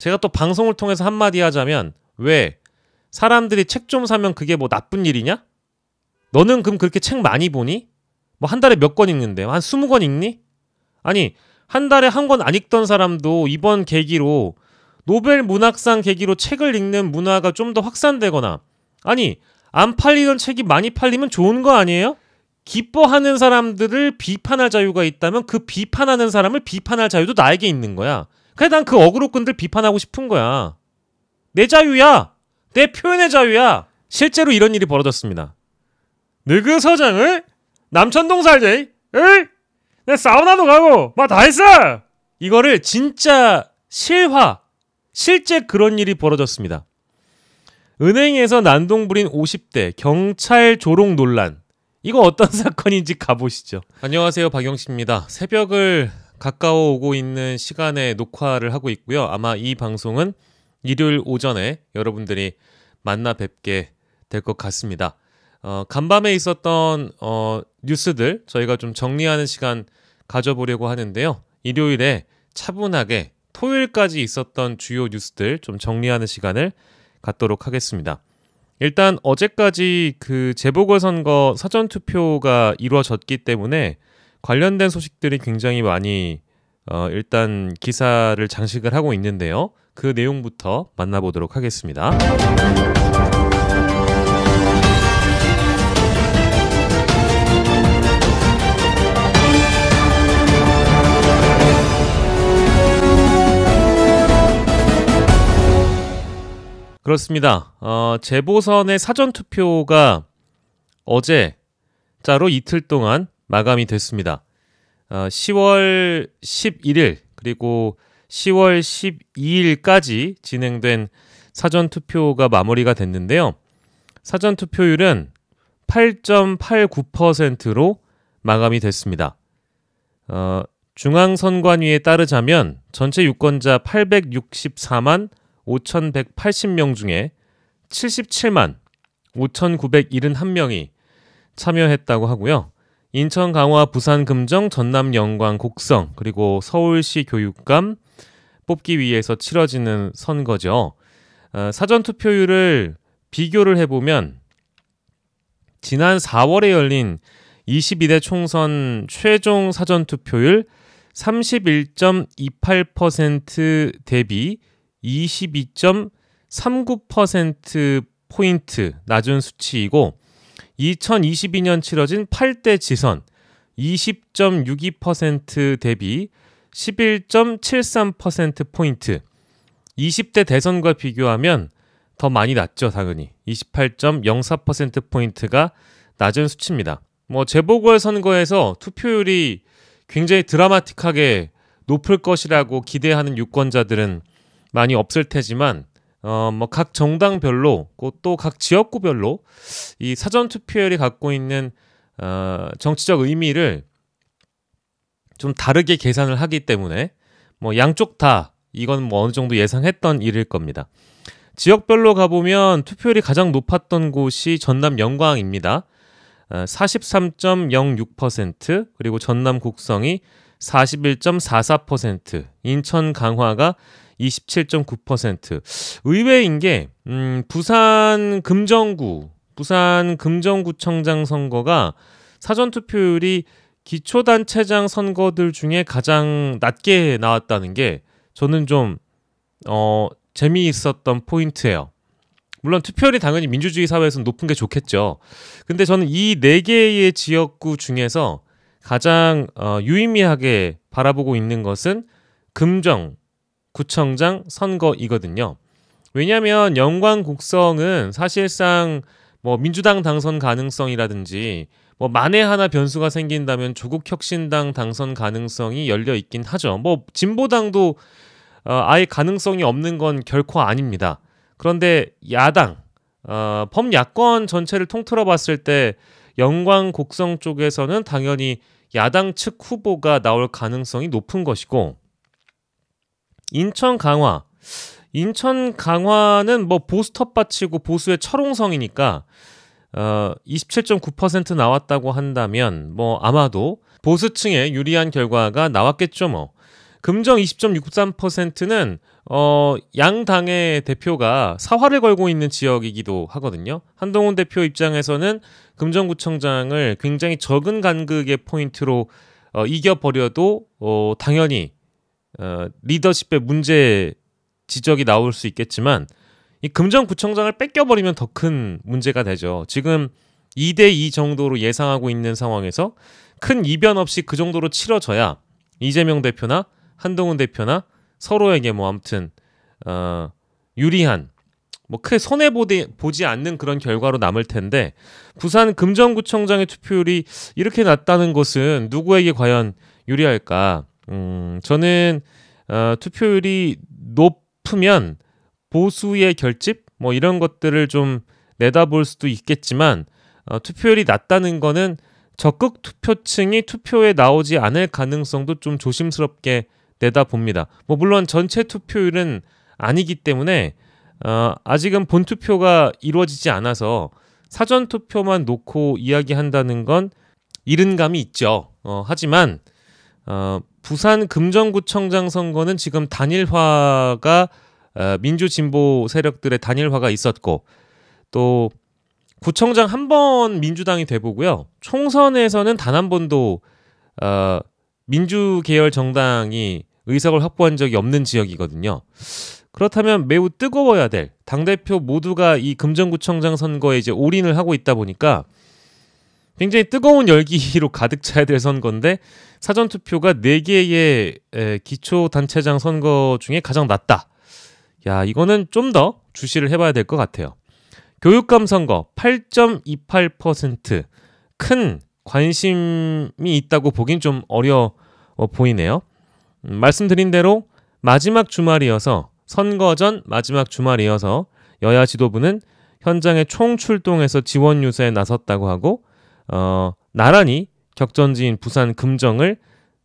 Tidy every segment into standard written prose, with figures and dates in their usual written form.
제가 또 방송을 통해서 한마디 하자면, 왜 사람들이 책 좀 사면 그게 뭐 나쁜 일이냐? 너는 그럼 그렇게 책 많이 보니? 뭐 한 달에 몇 권 읽는데? 한 20권 읽니? 아니, 한 달에 한 권 안 읽던 사람도 이번 계기로, 노벨 문학상 계기로 책을 읽는 문화가 좀 더 확산되거나, 아니, 안 팔리던 책이 많이 팔리면 좋은 거 아니에요? 기뻐하는 사람들을 비판할 자유가 있다면 그 비판하는 사람을 비판할 자유도 나에게 있는 거야. 그래, 난 그 어그로꾼들 비판하고 싶은 거야. 내 자유야. 내 표현의 자유야. 실제로 이런 일이 벌어졌습니다. 너그 서장을 남천동 살지? 에이? 내 사우나도 가고 막 다 했어. 이거를 진짜 실제 그런 일이 벌어졌습니다. 은행에서 난동 부린 50대 경찰 조롱 논란. 이거 어떤 사건인지 가보시죠. 안녕하세요, 박영식입니다. 새벽을 가까워 오고 있는 시간에 녹화를 하고 있고요. 아마 이 방송은 일요일 오전에 여러분들이 만나 뵙게 될 것 같습니다. 간밤에 있었던 뉴스들 저희가 좀 정리하는 시간 가져보려고 하는데요. 일요일에 차분하게 토요일까지 있었던 주요 뉴스들 좀 정리하는 시간을 갖도록 하겠습니다. 일단 어제까지 그 재보궐선거 사전투표가 이루어졌기 때문에 관련된 소식들이 굉장히 많이 일단 기사를 장식을 하고 있는데요. 그 내용부터 만나보도록 하겠습니다. 그렇습니다. 재보선의 사전투표가 어제자로 이틀 동안 마감이 됐습니다. 10월 11일 그리고 10월 12일까지 진행된 사전투표가 마무리가 됐는데요. 사전투표율은 8.89%로 마감이 됐습니다. 중앙선관위에 따르자면 전체 유권자 864만 5,180명 중에 77만 5,971명이 참여했다고 하고요. 인천, 강화, 부산, 금정, 전남, 영광, 곡성 그리고 서울시 교육감 뽑기 위해서 치러지는 선거죠. 사전투표율을 비교를 해보면 지난 4월에 열린 22대 총선 최종 사전투표율 31.28% 대비 22.39%포인트 낮은 수치이고 2022년 치러진 8대 지선 20.62% 대비 11.73%포인트 20대 대선과 비교하면 더 많이 낮죠, 당연히. 28.04%포인트가 낮은 수치입니다. 재보궐선거에서 투표율이 굉장히 드라마틱하게 높을 것이라고 기대하는 유권자들은 많이 없을 테지만 각 정당별로 또 각 지역구별로 이 사전투표율이 갖고 있는 정치적 의미를 좀 다르게 계산을 하기 때문에 양쪽 다 이건 어느 정도 예상했던 일일 겁니다. 지역별로 가보면 투표율이 가장 높았던 곳이 전남 영광입니다. 43.06% 그리고 전남 곡성이 41.44%, 인천 강화가 27.9%. 의외인 게 부산 금정구청장 선거가 사전투표율이 기초단체장 선거들 중에 가장 낮게 나왔다는 게 저는 좀 재미있었던 포인트예요. 물론 투표율이 당연히 민주주의 사회에서는 높은 게 좋겠죠. 근데 저는 이 4개의 지역구 중에서 가장 유의미하게 바라보고 있는 것은 금정구청장 선거이거든요. 왜냐하면 영광 곡성은 사실상 민주당 당선 가능성이라든지 만에 하나 변수가 생긴다면 조국혁신당 당선 가능성이 열려 있긴 하죠. 진보당도 아예 가능성이 없는 건 결코 아닙니다. 그런데 야당, 범야권 전체를 통틀어 봤을 때 영광 곡성 쪽에서는 당연히 야당 측 후보가 나올 가능성이 높은 것이고, 인천 강화는 보수 텃밭이고 보수의 철옹성이니까 27.9% 나왔다고 한다면 아마도 보수층에 유리한 결과가 나왔겠죠. 금정 20.63%는 양 당의 대표가 사활을 걸고 있는 지역이기도 하거든요. 한동훈 대표 입장에서는 금정구청장을 굉장히 적은 간극의 포인트로 이겨버려도 당연히 리더십의 문제 지적이 나올 수 있겠지만 이 금정구청장을 뺏겨버리면 더 큰 문제가 되죠. 지금 2대2 정도로 예상하고 있는 상황에서 큰 이변 없이 그 정도로 치러져야 이재명 대표나 한동훈 대표나 서로에게 뭐 아무튼 유리한 뭐 크게 손해보지 않는 그런 결과로 남을 텐데 부산 금정구청장의 투표율이 이렇게 낮다는 것은 누구에게 과연 유리할까? 저는 투표율이 높으면 보수의 결집 뭐 이런 것들을 좀 내다볼 수도 있겠지만 투표율이 낮다는 거는 적극 투표층이 투표에 나오지 않을 가능성도 좀 조심스럽게 내다봅니다. 뭐 물론 전체 투표율은 아니기 때문에 아직은 본투표가 이루어지지 않아서 사전투표만 놓고 이야기한다는 건 이른 감이 있죠. 하지만 부산 금정구청장 선거는 지금 단일화가 민주진보 세력들의 단일화가 있었고 또 구청장 한 번 민주당이 돼보고요. 총선에서는 단 한 번도 민주계열 정당이 의석을 확보한 적이 없는 지역이거든요. 그렇다면 매우 뜨거워야 될 당대표 모두가 이 금정구청장 선거에 이제 올인을 하고 있다 보니까 굉장히 뜨거운 열기로 가득 차야 될 선거인데 사전투표가 4개의 기초단체장 선거 중에 가장 낮다. 야, 이거는 좀 더 주시를 해봐야 될 것 같아요. 교육감 선거 8.28%. 큰 관심이 있다고 보긴 좀 어려워 보이네요. 말씀드린 대로 마지막 주말이어서 선거 전 마지막 주말이어서 여야 지도부는 현장에 총출동해서 지원 유세에 나섰다고 하고 나란히 격전지인 부산 금정을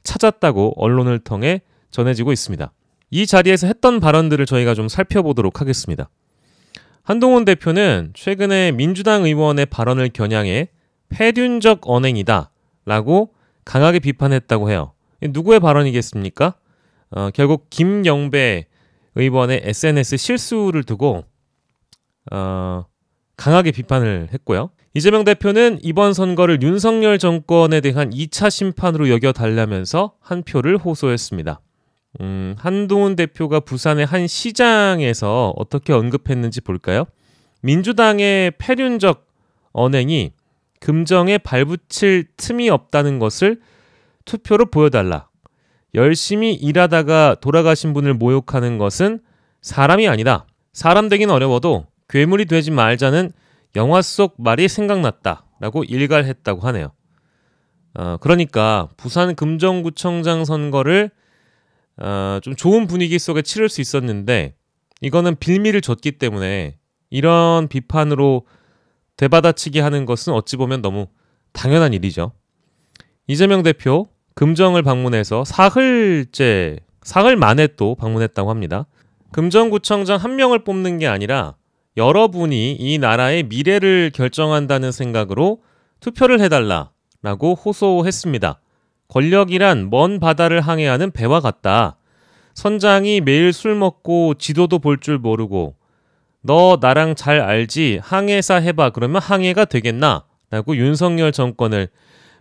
찾았다고 언론을 통해 전해지고 있습니다. 이 자리에서 했던 발언들을 저희가 좀 살펴보도록 하겠습니다. 한동훈 대표는 최근에 민주당 의원의 발언을 겨냥해 패륜적 언행이다 라고 강하게 비판했다고 해요. 누구의 발언이겠습니까? 결국 김영배 의원의 SNS 실수를 두고 강하게 비판을 했고요. 이재명 대표는 이번 선거를 윤석열 정권에 대한 2차 심판으로 여겨달라면서 한 표를 호소했습니다. 한동훈 대표가 부산의 한 시장에서 어떻게 언급했는지 볼까요? 민주당의 패륜적 언행이 금정에 발붙일 틈이 없다는 것을 투표로 보여달라. 열심히 일하다가 돌아가신 분을 모욕하는 것은 사람이 아니다. 사람 되긴 어려워도 괴물이 되지 말자는 영화 속 말이 생각났다 라고 일갈했다고 하네요. 그러니까 부산 금정구청장 선거를 좀 좋은 분위기 속에 치를 수 있었는데 이거는 빌미를 줬기 때문에 이런 비판으로 되받아치기 하는 것은 어찌 보면 너무 당연한 일이죠. 이재명 대표 금정을 방문해서 사흘 만에 또 방문했다고 합니다. 금정구청장 한 명을 뽑는 게 아니라 여러분이 이 나라의 미래를 결정한다는 생각으로 투표를 해달라라고 호소했습니다. 권력이란 먼 바다를 항해하는 배와 같다. 선장이 매일 술 먹고 지도도 볼 줄 모르고 너 나랑 잘 알지? 항해사 해봐. 그러면 항해가 되겠나? 라고 윤석열 정권을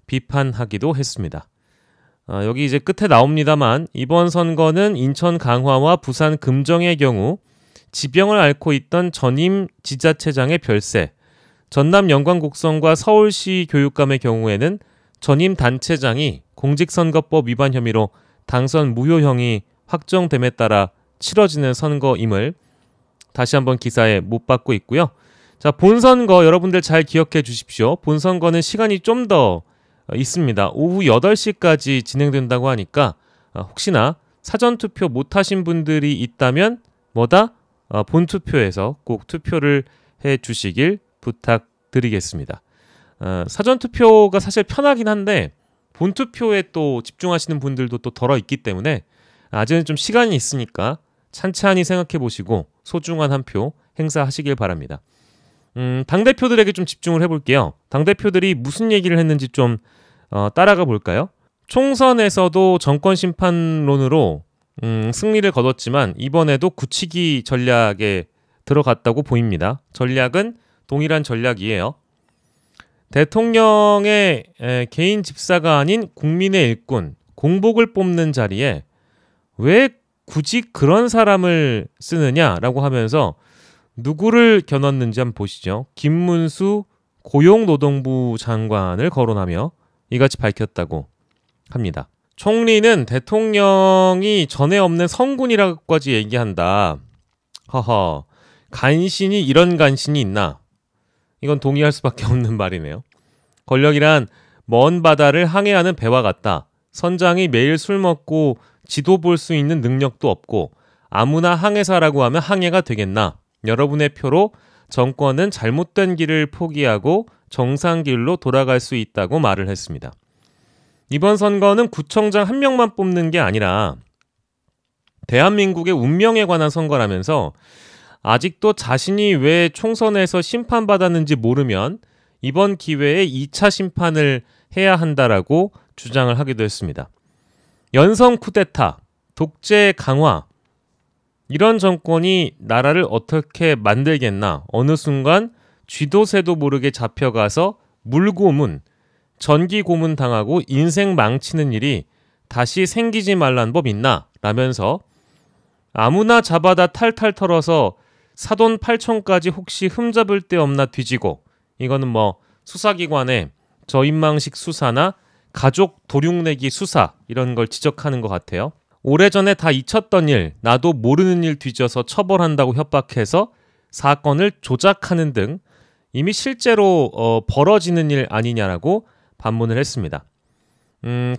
비판하기도 했습니다. 여기 이제 끝에 나옵니다만 이번 선거는 인천 강화와 부산 금정의 경우 지병을 앓고 있던 전임 지자체장의 별세, 전남 영광곡성과 서울시 교육감의 경우에는 전임 단체장이 공직선거법 위반 혐의로 당선 무효형이 확정됨에 따라 치러지는 선거임을 다시 한번 기사에 못 받고 있고요. 자, 본선거 여러분들 잘 기억해 주십시오. 본선거는 시간이 좀 더 있습니다. 오후 8시까지 진행된다고 하니까 혹시나 사전투표 못하신 분들이 있다면 본투표에서 꼭 투표를 해 주시길 부탁드리겠습니다. 사전투표가 사실 편하긴 한데 본투표에 또 집중하시는 분들도 또 덜어 있기 때문에 아직은 좀 시간이 있으니까 찬찬히 생각해 보시고 소중한 한 표 행사하시길 바랍니다. 당대표들에게 좀 집중을 해볼게요. 당대표들이 무슨 얘기를 했는지 좀 따라가 볼까요? 총선에서도 정권심판론으로 승리를 거뒀지만 이번에도 굳히기 전략에 들어갔다고 보입니다. 전략은 동일한 전략이에요. 대통령의 개인 집사가 아닌 국민의 일꾼, 공복을 뽑는 자리에 왜 굳이 그런 사람을 쓰느냐라고 하면서 누구를 겨눴는지 한번 보시죠. 김문수 고용노동부 장관을 거론하며 이같이 밝혔다고 합니다. 총리는 대통령이 전에 없는 성군이라고까지 얘기한다. 허허, 간신히 이런 간신이 있나? 이건 동의할 수밖에 없는 말이네요. 권력이란 먼 바다를 항해하는 배와 같다. 선장이 매일 술 먹고 지도 볼 수 있는 능력도 없고 아무나 항해사라고 하면 항해가 되겠나? 여러분의 표로 정권은 잘못된 길을 포기하고 정상길로 돌아갈 수 있다고 말을 했습니다. 이번 선거는 구청장 한 명만 뽑는 게 아니라 대한민국의 운명에 관한 선거라면서 아직도 자신이 왜 총선에서 심판받았는지 모르면 이번 기회에 2차 심판을 해야 한다라고 주장을 하기도 했습니다. 연성 쿠데타, 독재 강화, 이런 정권이 나라를 어떻게 만들겠나. 어느 순간 쥐도 새도 모르게 잡혀가서 물고문, 전기고문 당하고 인생 망치는 일이 다시 생기지 말란 법 있나? 라면서 아무나 잡아다 탈탈 털어서 사돈 8촌까지 혹시 흠잡을 데 없나 뒤지고, 이거는 뭐 수사기관의 저인망식 수사나 가족 도륙내기 수사 이런 걸 지적하는 것 같아요. 오래전에 다 잊혔던 일, 나도 모르는 일 뒤져서 처벌한다고 협박해서 사건을 조작하는 등 이미 실제로 벌어지는 일 아니냐라고 반문을 했습니다.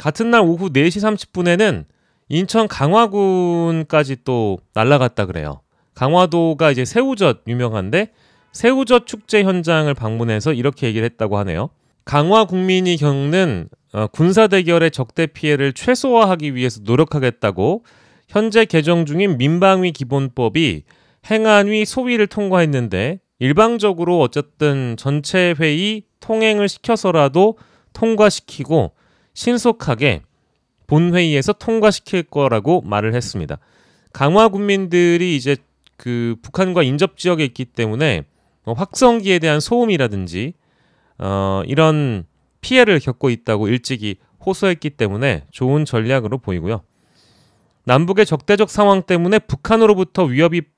같은 날 오후 4시 30분에는 인천 강화군까지 또 날아갔다 그래요. 강화도가 이제 새우젓 유명한데 새우젓 축제 현장을 방문해서 이렇게 얘기를 했다고 하네요. 강화 국민이 겪는 군사대결의 적대 피해를 최소화하기 위해서 노력하겠다고 현재 개정 중인 민방위 기본법이 행안위 소위를 통과했는데 일방적으로 어쨌든 전체 회의 통행을 시켜서라도 통과시키고 신속하게 본회의에서 통과시킬 거라고 말을 했습니다. 강화 군민들이 이제 그 북한과 인접 지역에 있기 때문에 확성기에 대한 소음이라든지 이런 피해를 겪고 있다고 일찍이 호소했기 때문에 좋은 전략으로 보이고요. 남북의 적대적 상황 때문에 북한으로부터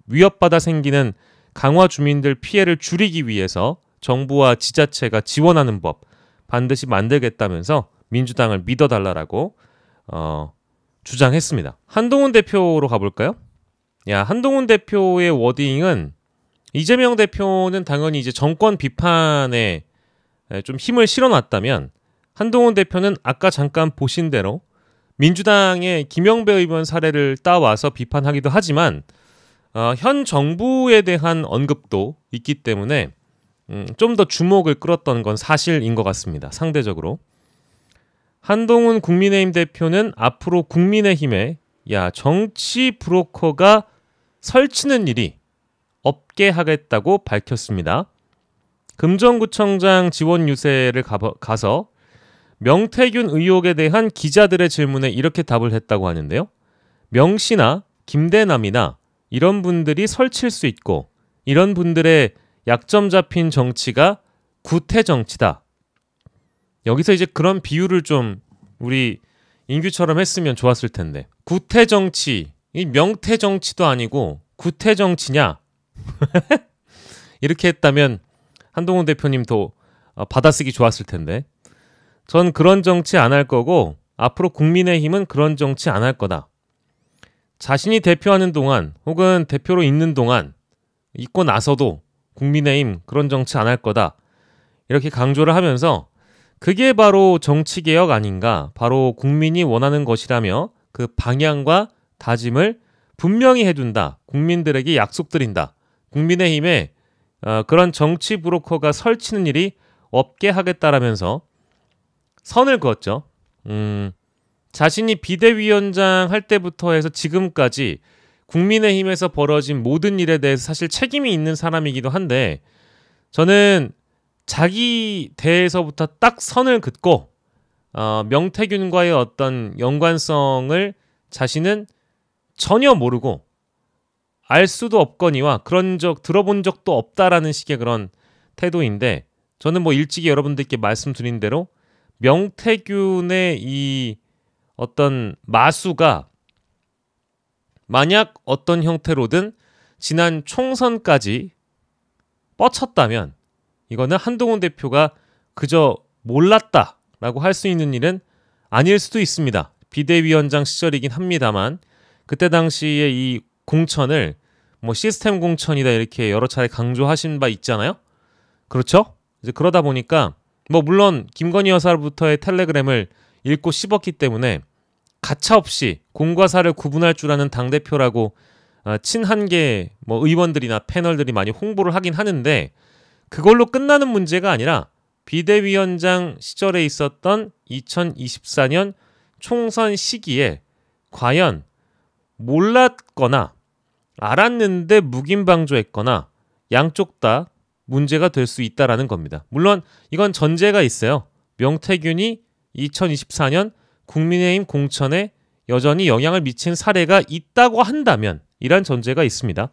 위협받아 생기는 강화 주민들 피해를 줄이기 위해서 정부와 지자체가 지원하는 법 반드시 만들겠다면서 민주당을 믿어달라고 주장했습니다. 한동훈 대표로 가볼까요? 한동훈 대표의 워딩은 이재명 대표는 당연히 이제 정권 비판에 좀 힘을 실어놨다면 한동훈 대표는 아까 잠깐 보신 대로 민주당의 김영배 의원 사례를 따와서 비판하기도 하지만 현 정부에 대한 언급도 있기 때문에 좀 더 주목을 끌었던 건 사실인 것 같습니다. 상대적으로. 한동훈 국민의힘 대표는 앞으로 국민의힘에 정치 브로커가 설치는 일이 없게 하겠다고 밝혔습니다. 금정구청장 지원 유세를 가서 명태균 의혹에 대한 기자들의 질문에 이렇게 답을 했다고 하는데요. 명씨나 김대남이나 이런 분들이 설칠 수 있고 이런 분들의 약점 잡힌 정치가 구태 정치다. 여기서 이제 그런 비유를 좀 우리 인규처럼 했으면 좋았을 텐데. 구태 정치, 이 명태 정치도 아니고 구태 정치냐? 이렇게 했다면 한동훈 대표님도 받아쓰기 좋았을 텐데. 전 그런 정치 안 할 거고 앞으로 국민의힘은 그런 정치 안 할 거다. 자신이 대표하는 동안 혹은 대표로 있는 동안 있고 나서도 국민의힘 그런 정치 안 할 거다. 이렇게 강조를 하면서 그게 바로 정치개혁 아닌가, 바로 국민이 원하는 것이라며 그 방향과 다짐을 분명히 해둔다. 국민들에게 약속드린다. 국민의힘에 그런 정치 브로커가 설치는 일이 없게 하겠다라면서 선을 그었죠. 자신이 비대위원장 할 때부터 해서 지금까지 국민의힘에서 벌어진 모든 일에 대해서 사실 책임이 있는 사람이기도 한데 저는 자기 대에서부터 딱 선을 긋고 명태균과의 어떤 연관성을 자신은 전혀 모르고 알 수도 없거니와 그런 적 들어본 적도 없다라는 식의 그런 태도인데, 저는 뭐 일찍이 여러분들께 말씀드린 대로 명태균의 이 어떤 마수가 만약 어떤 형태로든 지난 총선까지 뻗쳤다면 이거는 한동훈 대표가 그저 몰랐다라고 할 수 있는 일은 아닐 수도 있습니다. 비대위원장 시절이긴 합니다만 그때 당시에 이 공천을 뭐 시스템 공천이다 이렇게 여러 차례 강조하신 바 있잖아요. 그렇죠? 이제 그러다 보니까 뭐 물론 김건희 여사로부터의 텔레그램을 읽고 씹었기 때문에 가차없이 공과 사를 구분할 줄 아는 당대표라고 친한계 뭐 의원들이나 패널들이 많이 홍보를 하긴 하는데, 그걸로 끝나는 문제가 아니라 비대위원장 시절에 있었던 2024년 총선 시기에 과연 몰랐거나 알았는데 묵인방조했거나 양쪽 다 문제가 될 수 있다라는 겁니다. 물론 이건 전제가 있어요. 명태균이 2024년 국민의힘 공천에 여전히 영향을 미친 사례가 있다고 한다면 이란 전제가 있습니다.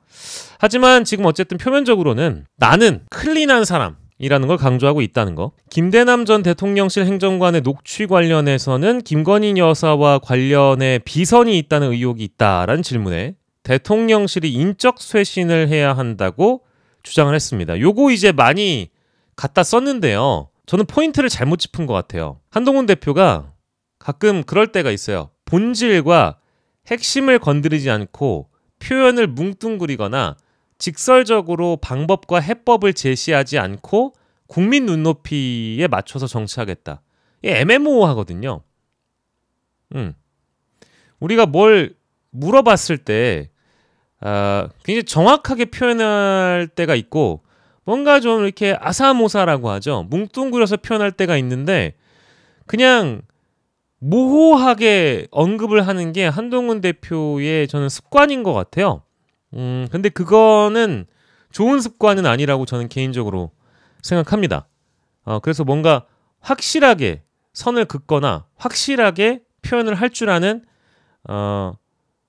하지만 지금 어쨌든 표면적으로는 나는 클린한 사람이라는 걸 강조하고 있다는 거. 김대남 전 대통령실 행정관의 녹취 관련해서는 김건희 여사와 관련해 비선이 있다는 의혹이 있다라는 질문에 대통령실이 인적 쇄신을 해야 한다고 주장을 했습니다. 요거 이제 많이 갖다 썼는데요. 저는 포인트를 잘못 짚은 것 같아요. 한동훈 대표가 가끔 그럴 때가 있어요. 본질과 핵심을 건드리지 않고 표현을 뭉뚱그리거나 직설적으로 방법과 해법을 제시하지 않고 국민 눈높이에 맞춰서 정치하겠다. 이게 애매모호하거든요. 우리가 뭘 물어봤을 때 굉장히 정확하게 표현할 때가 있고 뭔가 좀 이렇게 아사모사라고 하죠. 뭉뚱그려서 표현할 때가 있는데 그냥 모호하게 언급을 하는 게 한동훈 대표의 저는 습관인 것 같아요. 근데 그거는 좋은 습관은 아니라고 저는 개인적으로 생각합니다. 그래서 뭔가 확실하게 선을 긋거나 확실하게 표현을 할 줄 아는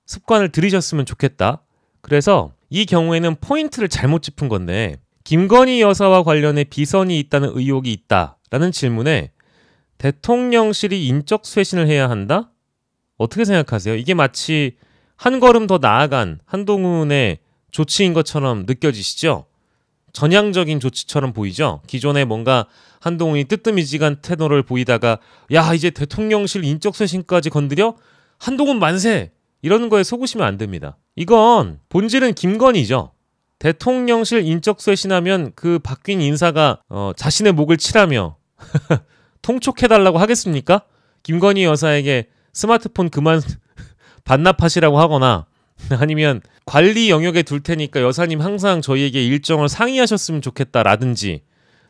습관을 들이셨으면 좋겠다. 그래서 이 경우에는 포인트를 잘못 짚은 건데, 김건희 여사와 관련해 비선이 있다는 의혹이 있다라는 질문에 대통령실이 인적 쇄신을 해야 한다? 어떻게 생각하세요? 이게 마치 한 걸음 더 나아간 한동훈의 조치인 것처럼 느껴지시죠? 전향적인 조치처럼 보이죠? 기존에 뭔가 한동훈이 뜨뜻미지간 태도를 보이다가 야 이제 대통령실 인적 쇄신까지 건드려? 한동훈 만세! 이러는 거에 속으시면 안 됩니다. 이건 본질은 김건희죠. 대통령실 인적 쇄신하면 그 바뀐 인사가 자신의 목을 치라며 통촉해달라고 하겠습니까? 김건희 여사에게 스마트폰 그만 반납하시라고 하거나 아니면 관리 영역에 둘 테니까 여사님 항상 저희에게 일정을 상의하셨으면 좋겠다라든지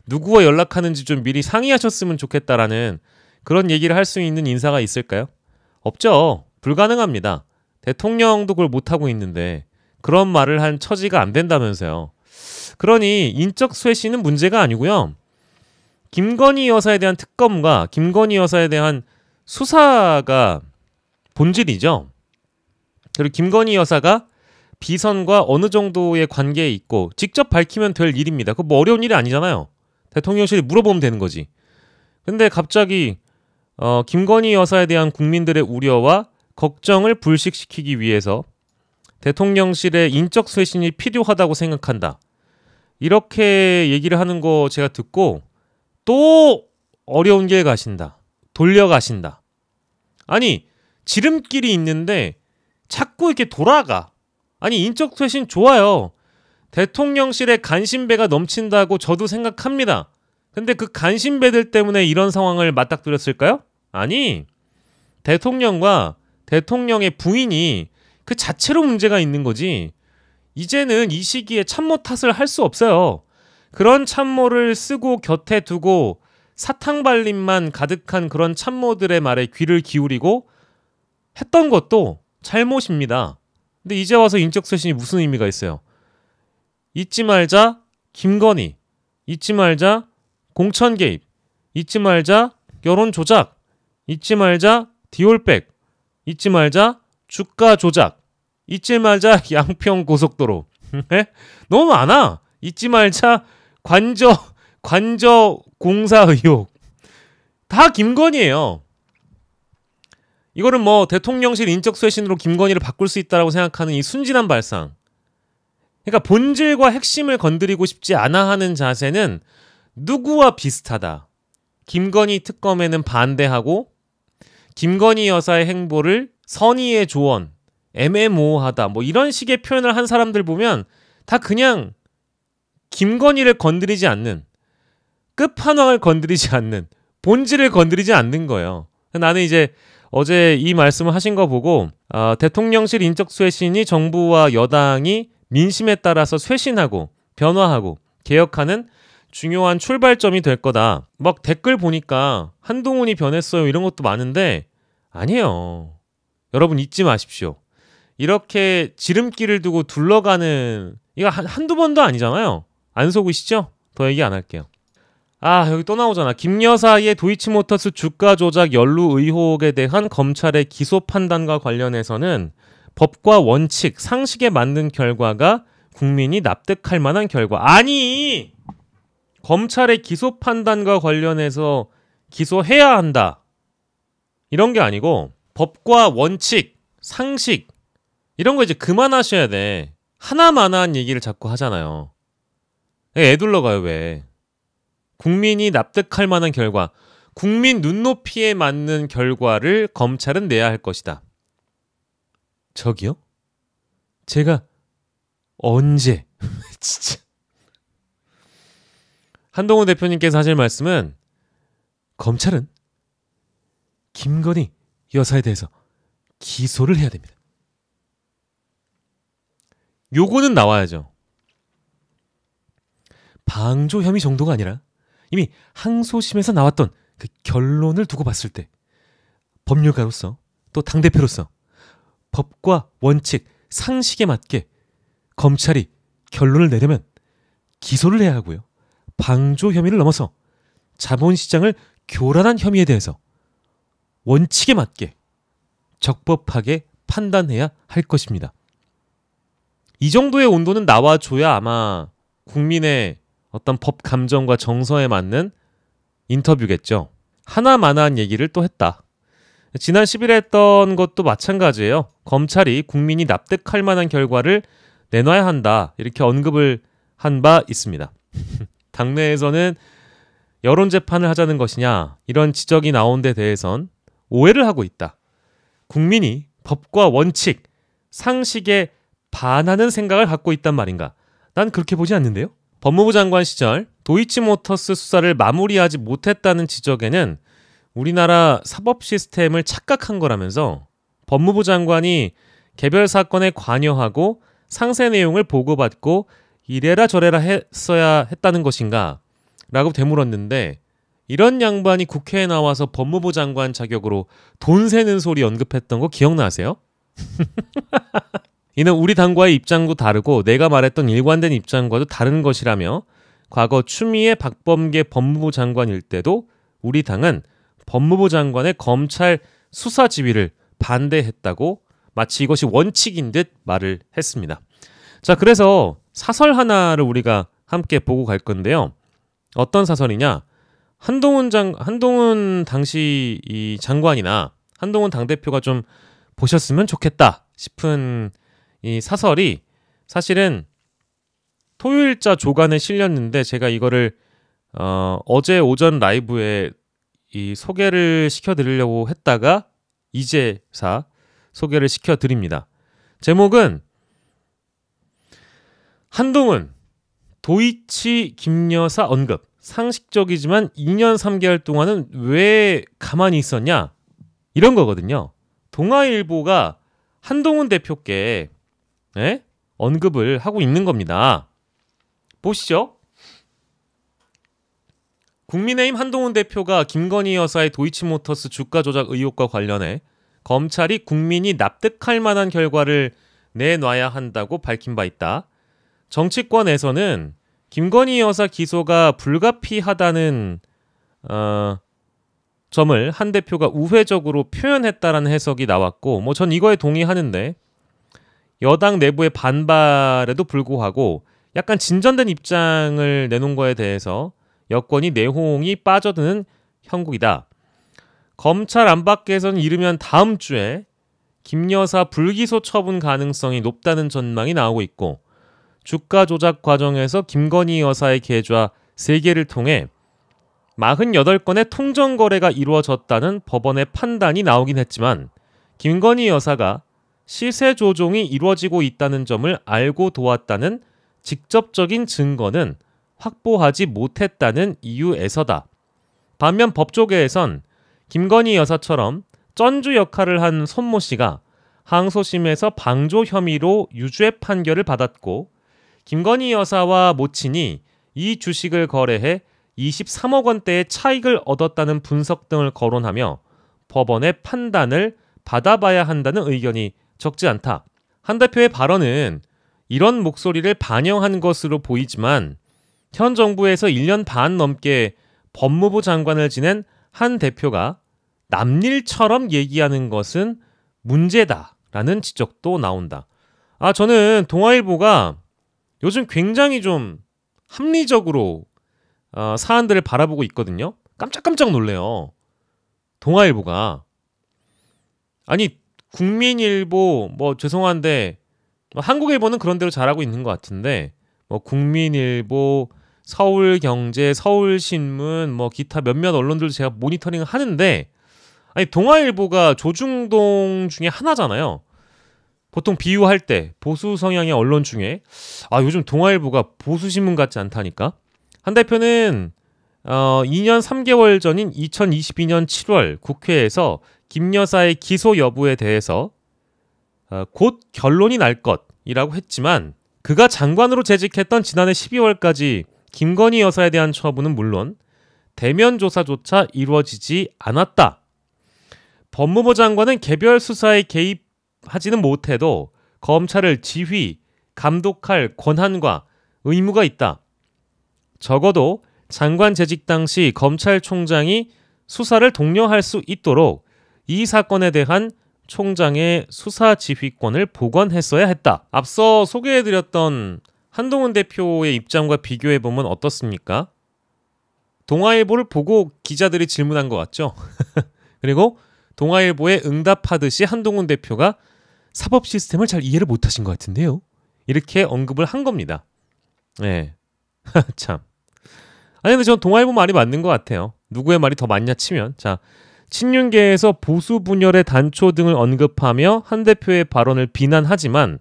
누구와 연락하는지 좀 미리 상의하셨으면 좋겠다라는 그런 얘기를 할 수 있는 인사가 있을까요? 없죠. 불가능합니다. 대통령도 그걸 못하고 있는데 그런 말을 한 처지가 안 된다면서요. 그러니 인적 쇄신은 문제가 아니고요. 김건희 여사에 대한 특검과 김건희 여사에 대한 수사가 본질이죠. 그리고 김건희 여사가 비선과 어느 정도의 관계에 있고 직접 밝히면 될 일입니다. 그거 뭐 어려운 일이 아니잖아요. 대통령실이 물어보면 되는 거지. 근데 갑자기 김건희 여사에 대한 국민들의 우려와 걱정을 불식시키기 위해서 대통령실의 인적 쇄신이 필요하다고 생각한다. 이렇게 얘기를 하는 거 제가 듣고 또 어려운 길 가신다. 돌려가신다. 아니 지름길이 있는데 자꾸 이렇게 돌아가. 아니 인적 쇄신 좋아요. 대통령실에 간신배가 넘친다고 저도 생각합니다. 근데 그 간신배들 때문에 이런 상황을 맞닥뜨렸을까요? 아니 대통령과 대통령의 부인이 그 자체로 문제가 있는 거지. 이제는 이 시기에 참모 탓을 할 수 없어요. 그런 참모를 쓰고 곁에 두고 사탕발림만 가득한 그런 참모들의 말에 귀를 기울이고 했던 것도 잘못입니다. 근데 이제 와서 인적쇄신이 무슨 의미가 있어요? 잊지 말자 김건희, 잊지 말자 공천 개입, 잊지 말자 여론 조작, 잊지 말자 디올백, 잊지 말자 주가 조작. 잊지 말자 양평 고속도로. 너무 많아. 잊지 말자 관저 공사 의혹. 다 김건희예요. 이거는 뭐 대통령실 인적쇄신으로 김건희를 바꿀 수 있다라고 생각하는 이 순진한 발상. 그러니까 본질과 핵심을 건드리고 싶지 않아 하는 자세는 누구와 비슷하다. 김건희 특검에는 반대하고 김건희 여사의 행보를 선의의 조언, 애매모호하다 뭐 이런 식의 표현을 한 사람들 보면 다 그냥 김건희를 건드리지 않는, 끝판왕을 건드리지 않는, 본질을 건드리지 않는 거예요. 나는 이제 어제 이 말씀을 하신 거 보고 대통령실 인적쇄신이 정부와 여당이 민심에 따라서 쇄신하고 변화하고 개혁하는 중요한 출발점이 될 거다. 막 댓글 보니까 한동훈이 변했어요 이런 것도 많은데 아니에요. 여러분 잊지 마십시오. 이렇게 지름길을 두고 둘러가는 이거 한두 번도 아니잖아요. 안 속으시죠? 더 얘기 안 할게요. 여기 또 나오잖아. 김 여사의 도이치모터스 주가 조작 연루 의혹에 대한 검찰의 기소 판단과 관련해서는 법과 원칙, 상식에 맞는 결과가 국민이 납득할 만한 결과. 아니! 검찰의 기소 판단과 관련해서 기소해야 한다. 이런 게 아니고 법과 원칙, 상식 이런 거 이제 그만하셔야 돼. 하나만한 얘기를 자꾸 하잖아요. 애둘러가요 왜. 국민이 납득할 만한 결과, 국민 눈높이에 맞는 결과를 검찰은 내야 할 것이다. 저기요? 제가 언제? 진짜. 한동훈 대표님께서 하실 말씀은 검찰은 김건희 여사에 대해서 기소를 해야 됩니다. 요거는 나와야죠. 방조 혐의 정도가 아니라 이미 항소심에서 나왔던 그 결론을 두고 봤을 때 법률가로서 또 당대표로서 법과 원칙, 상식에 맞게 검찰이 결론을 내려면 기소를 해야 하고요. 방조 혐의를 넘어서 자본시장을 교란한 혐의에 대해서 원칙에 맞게 적법하게 판단해야 할 것입니다. 이 정도의 온도는 나와줘야 아마 국민의 어떤 법 감정과 정서에 맞는 인터뷰겠죠. 하나만한 얘기를 또 했다. 지난 10일에 했던 것도 마찬가지예요. 검찰이 국민이 납득할 만한 결과를 내놔야 한다. 이렇게 언급을 한 바 있습니다. 당내에서는 여론재판을 하자는 것이냐 이런 지적이 나온 데 대해선 오해를 하고 있다. 국민이 법과 원칙, 상식에 반하는 생각을 갖고 있단 말인가? 난 그렇게 보지 않는데요. 법무부 장관 시절 도이치모터스 수사를 마무리하지 못했다는 지적에는 우리나라 사법 시스템을 착각한 거라면서 법무부 장관이 개별 사건에 관여하고 상세 내용을 보고받고 이래라 저래라 했어야 했다는 것인가? 라고 되물었는데 이런 양반이 국회에 나와서 법무부 장관 자격으로 돈 세는 소리 언급했던 거 기억나세요? 이는 우리 당과의 입장도 다르고 내가 말했던 일관된 입장과도 다른 것이라며 과거 추미애 박범계 법무부 장관일 때도 우리 당은 법무부 장관의 검찰 수사 지휘를 반대했다고 마치 이것이 원칙인 듯 말을 했습니다. 자, 그래서 사설 하나를 우리가 함께 보고 갈 건데요. 어떤 사설이냐? 한동훈 당시 이 장관이나 한동훈 당대표가 좀 보셨으면 좋겠다 싶은 이 사설이 사실은 토요일자 조간에 실렸는데 제가 이거를 어제 오전 라이브에 이 소개를 시켜드리려고 했다가 이제사 소개를 시켜드립니다. 제목은 한동훈 도이치 김여사 언급 상식적이지만 2년 3개월 동안은 왜 가만히 있었냐 이런 거거든요. 동아일보가 한동훈 대표께 언급을 하고 있는 겁니다. 보시죠. 국민의힘 한동훈 대표가 김건희 여사의 도이치모터스 주가 조작 의혹과 관련해 검찰이 국민이 납득할 만한 결과를 내놔야 한다고 밝힌 바 있다. 정치권에서는 김건희 여사 기소가 불가피하다는 점을 한 대표가 우회적으로 표현했다라는 해석이 나왔고 전 이거에 동의하는데 여당 내부의 반발에도 불구하고 약간 진전된 입장을 내놓은 거에 대해서 여권이 내홍이 빠져드는 형국이다. 검찰 안팎에서는 이르면 다음 주에 김 여사 불기소 처분 가능성이 높다는 전망이 나오고 있고, 주가 조작 과정에서 김건희 여사의 계좌 3개를 통해 48건의 통정 거래가 이루어졌다는 법원의 판단이 나오긴 했지만, 김건희 여사가 시세 조종이 이루어지고 있다는 점을 알고 도왔다는 직접적인 증거는 확보하지 못했다는 이유에서다. 반면 법조계에선 김건희 여사처럼 쩐주 역할을 한 손모 씨가 항소심에서 방조 혐의로 유죄 판결을 받았고, 김건희 여사와 모친이 이 주식을 거래해 23억 원대의 차익을 얻었다는 분석 등을 거론하며 법원의 판단을 받아봐야 한다는 의견이 적지 않다. 한 대표의 발언은 이런 목소리를 반영한 것으로 보이지만, 현 정부에서 1년 반 넘게 법무부 장관을 지낸 한 대표가 남일처럼 얘기하는 것은 문제다라는 지적도 나온다. 저는 동아일보가 요즘 굉장히 좀 합리적으로 사안들을 바라보고 있거든요. 깜짝깜짝 놀래요. 동아일보가. 아니, 국민일보 뭐 죄송한데 한국일보는 그런 대로 잘하고 있는 것 같은데, 뭐 국민일보, 서울경제, 서울신문, 뭐 기타 몇몇 언론들도 제가 모니터링을 하는데, 아니 동아일보가 조중동 중에 하나잖아요. 보통 비유할 때 보수 성향의 언론 중에 요즘 동아일보가 보수신문 같지 않다니까. 한 대표는 2년 3개월 전인 2022년 7월 국회에서 김 여사의 기소 여부에 대해서 곧 결론이 날 것이라고 했지만, 그가 장관으로 재직했던 지난해 12월까지 김건희 여사에 대한 처분은 물론 대면 조사조차 이루어지지 않았다. 법무부 장관은 개별 수사에 개입하지는 못해도 검찰을 지휘, 감독할 권한과 의무가 있다. 적어도 장관 재직 당시 검찰총장이 수사를 독려할 수 있도록 이 사건에 대한 총장의 수사 지휘권을 복원했어야 했다. 앞서 소개해드렸던 한동훈 대표의 입장과 비교해보면 어떻습니까? 동아일보를 보고 기자들이 질문한 것 같죠? 그리고 동아일보에 응답하듯이 한동훈 대표가 사법 시스템을 잘 이해를 못하신 것 같은데요? 이렇게 언급을 한 겁니다. 네. 참. 아니 근데 전 동아일보 말이 맞는 것 같아요. 누구의 말이 더 맞냐 치면, 자, 친윤계에서 보수 분열의 단초 등을 언급하며 한 대표의 발언을 비난하지만,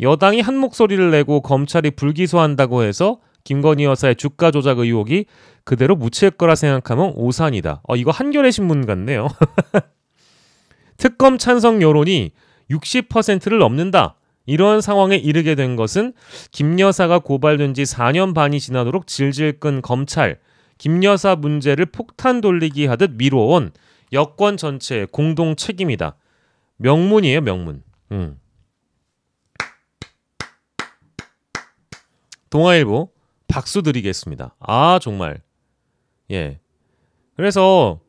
여당이 한 목소리를 내고 검찰이 불기소한다고 해서 김건희 여사의 주가 조작 의혹이 그대로 묻힐 거라 생각하면 오산이다. 이거 한겨레 신문 같네요. 특검 찬성 여론이 60%를 넘는다. 이런 상황에 이르게 된 것은 김 여사가 고발된 지 4년 반이 지나도록 질질 끈 검찰, 김 여사 문제를 폭탄 돌리기 하듯 미뤄온 여권 전체의 공동 책임이다. 명문이에요, 명문. 동아일보 박수 드리겠습니다. 정말. 예. 그래서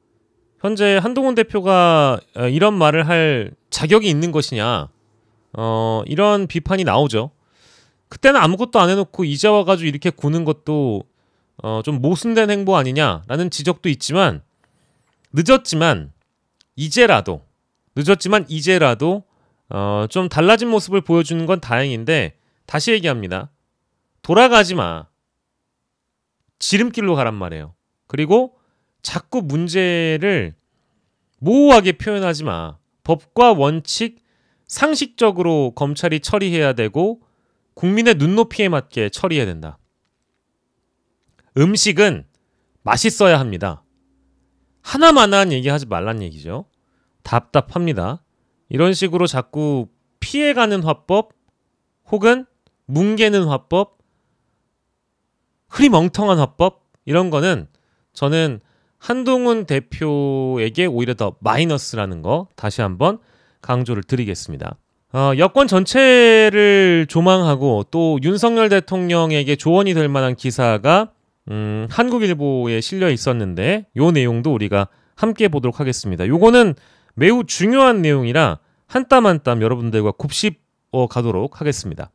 현재 한동훈 대표가 이런 말을 할 자격이 있는 것이냐, 이런 비판이 나오죠. 그때는 아무것도 안 해놓고 이제 와가지고 이렇게 구는 것도 좀 모순된 행보 아니냐라는 지적도 있지만, 늦었지만 이제라도 좀 달라진 모습을 보여주는 건 다행인데, 다시 얘기합니다. 돌아가지 마. 지름길로 가란 말이에요. 그리고 자꾸 문제를 모호하게 표현하지 마. 법과 원칙, 상식적으로 검찰이 처리해야 되고 국민의 눈높이에 맞게 처리해야 된다. 음식은 맛있어야 합니다. 하나만한 얘기하지 말란 얘기죠. 답답합니다. 이런 식으로 자꾸 피해가는 화법, 혹은 뭉개는 화법, 흐리멍텅한 화법, 이런 거는 저는 한동훈 대표에게 오히려 더 마이너스라는 거 다시 한번 강조를 드리겠습니다. 여권 전체를 조망하고 또 윤석열 대통령에게 조언이 될 만한 기사가 한국일보에 실려 있었는데, 요 내용도 우리가 함께 보도록 하겠습니다. 요거는 매우 중요한 내용이라 한 땀 한 땀 여러분들과 곱씹 가도록 하겠습니다.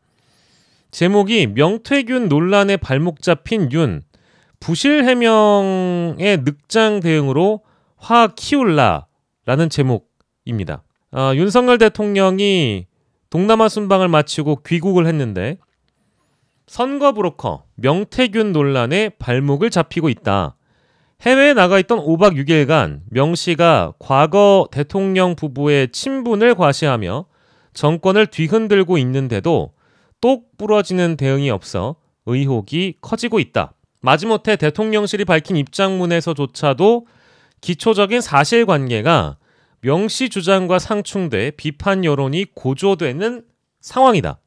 제목이 명태균 논란에 발목 잡힌 윤, 부실 해명의 늑장 대응으로 화 키울라라는 제목입니다. 윤석열 대통령이 동남아 순방을 마치고 귀국을 했는데 선거 브로커 명태균 논란에 발목을 잡히고 있다. 해외에 나가 있던 5박 6일간 명 씨가 과거 대통령 부부의 친분을 과시하며 정권을 뒤흔들고 있는데도 똑 부러지는 대응이 없어 의혹이 커지고 있다. 마지못해 대통령실이 밝힌 입장문에서조차도 기초적인 사실관계가 명 씨 주장과 상충돼 비판 여론이 고조되는 상황이다.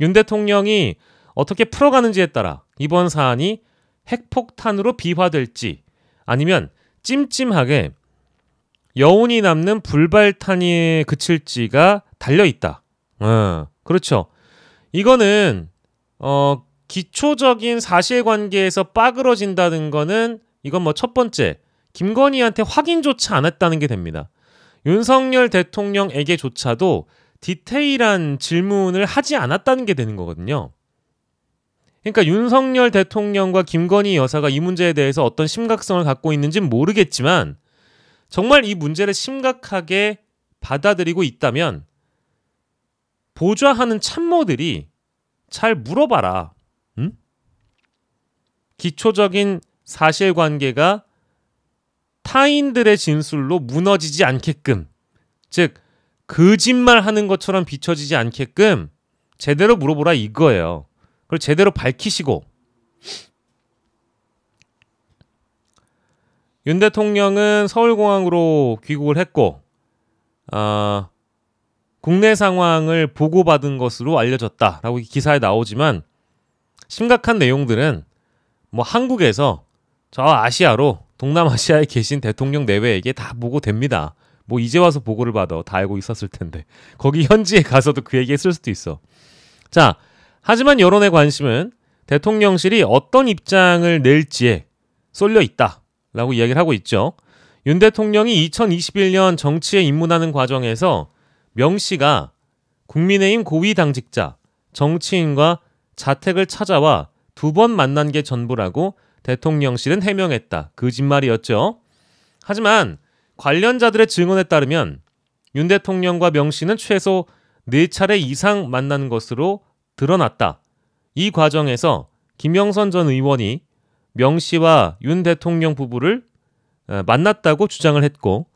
윤 대통령이 어떻게 풀어가는지에 따라 이번 사안이 핵폭탄으로 비화될지 아니면 찜찜하게 여운이 남는 불발탄이 그칠지가 달려있다. 그렇죠. 이거는 기초적인 사실관계에서 빠그러진다는 거는 이건 뭐 첫 번째 김건희한테 확인조차 안 했다는 게 됩니다. 윤석열 대통령에게조차도 디테일한 질문을 하지 않았다는 게 되는 거거든요. 그러니까 윤석열 대통령과 김건희 여사가 이 문제에 대해서 어떤 심각성을 갖고 있는지는 모르겠지만 정말 이 문제를 심각하게 받아들이고 있다면 보좌하는 참모들이 잘 물어봐라. 응? 기초적인 사실관계가 타인들의 진술로 무너지지 않게끔, 즉 거짓말하는 것처럼 비춰지지 않게끔 제대로 물어보라 이거예요. 그걸 제대로 밝히시고. 윤 대통령은 서울공항으로 귀국을 했고 국내 상황을 보고받은 것으로 알려졌다라고 기사에 나오지만 심각한 내용들은 뭐 한국에서 저 아시아로 동남아시아에 계신 대통령 내외에게 다 보고됩니다. 뭐 이제 와서 보고를 받아 다 알고 있었을 텐데 거기 현지에 가서도 그 얘기 했을 수도 있어. 자, 하지만 여론의 관심은 대통령실이 어떤 입장을 낼지에 쏠려 있다라고 이야기를 하고 있죠. 윤 대통령이 2021년 정치에 입문하는 과정에서 명 씨가 국민의힘 고위 당직자, 정치인과 자택을 찾아와 2번 만난 게 전부라고 대통령실은 해명했다. 거짓말이었죠. 하지만 관련자들의 증언에 따르면 윤 대통령과 명 씨는 최소 4차례 이상 만난 것으로 드러났다. 이 과정에서 김영선 전 의원이 명 씨와 윤 대통령 부부를 만났다고 주장을 했고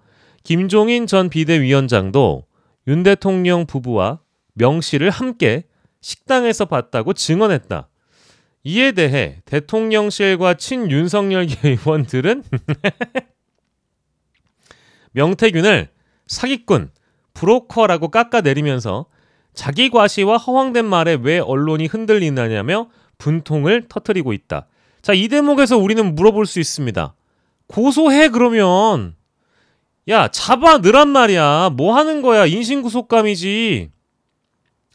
김종인 전 비대위원장도 윤 대통령 부부와 명 씨를 함께 식당에서 봤다고 증언했다. 이에 대해 대통령실과 친윤석열계 의원들은 명태균을 사기꾼, 브로커라고 깎아내리면서 자기 과시와 허황된 말에 왜 언론이 흔들리느냐며 분통을 터뜨리고 있다. 자, 이 대목에서 우리는 물어볼 수 있습니다. 고소해 그러면. 야, 잡아 넣으란 말이야. 뭐 하는 거야. 인신구속감이지.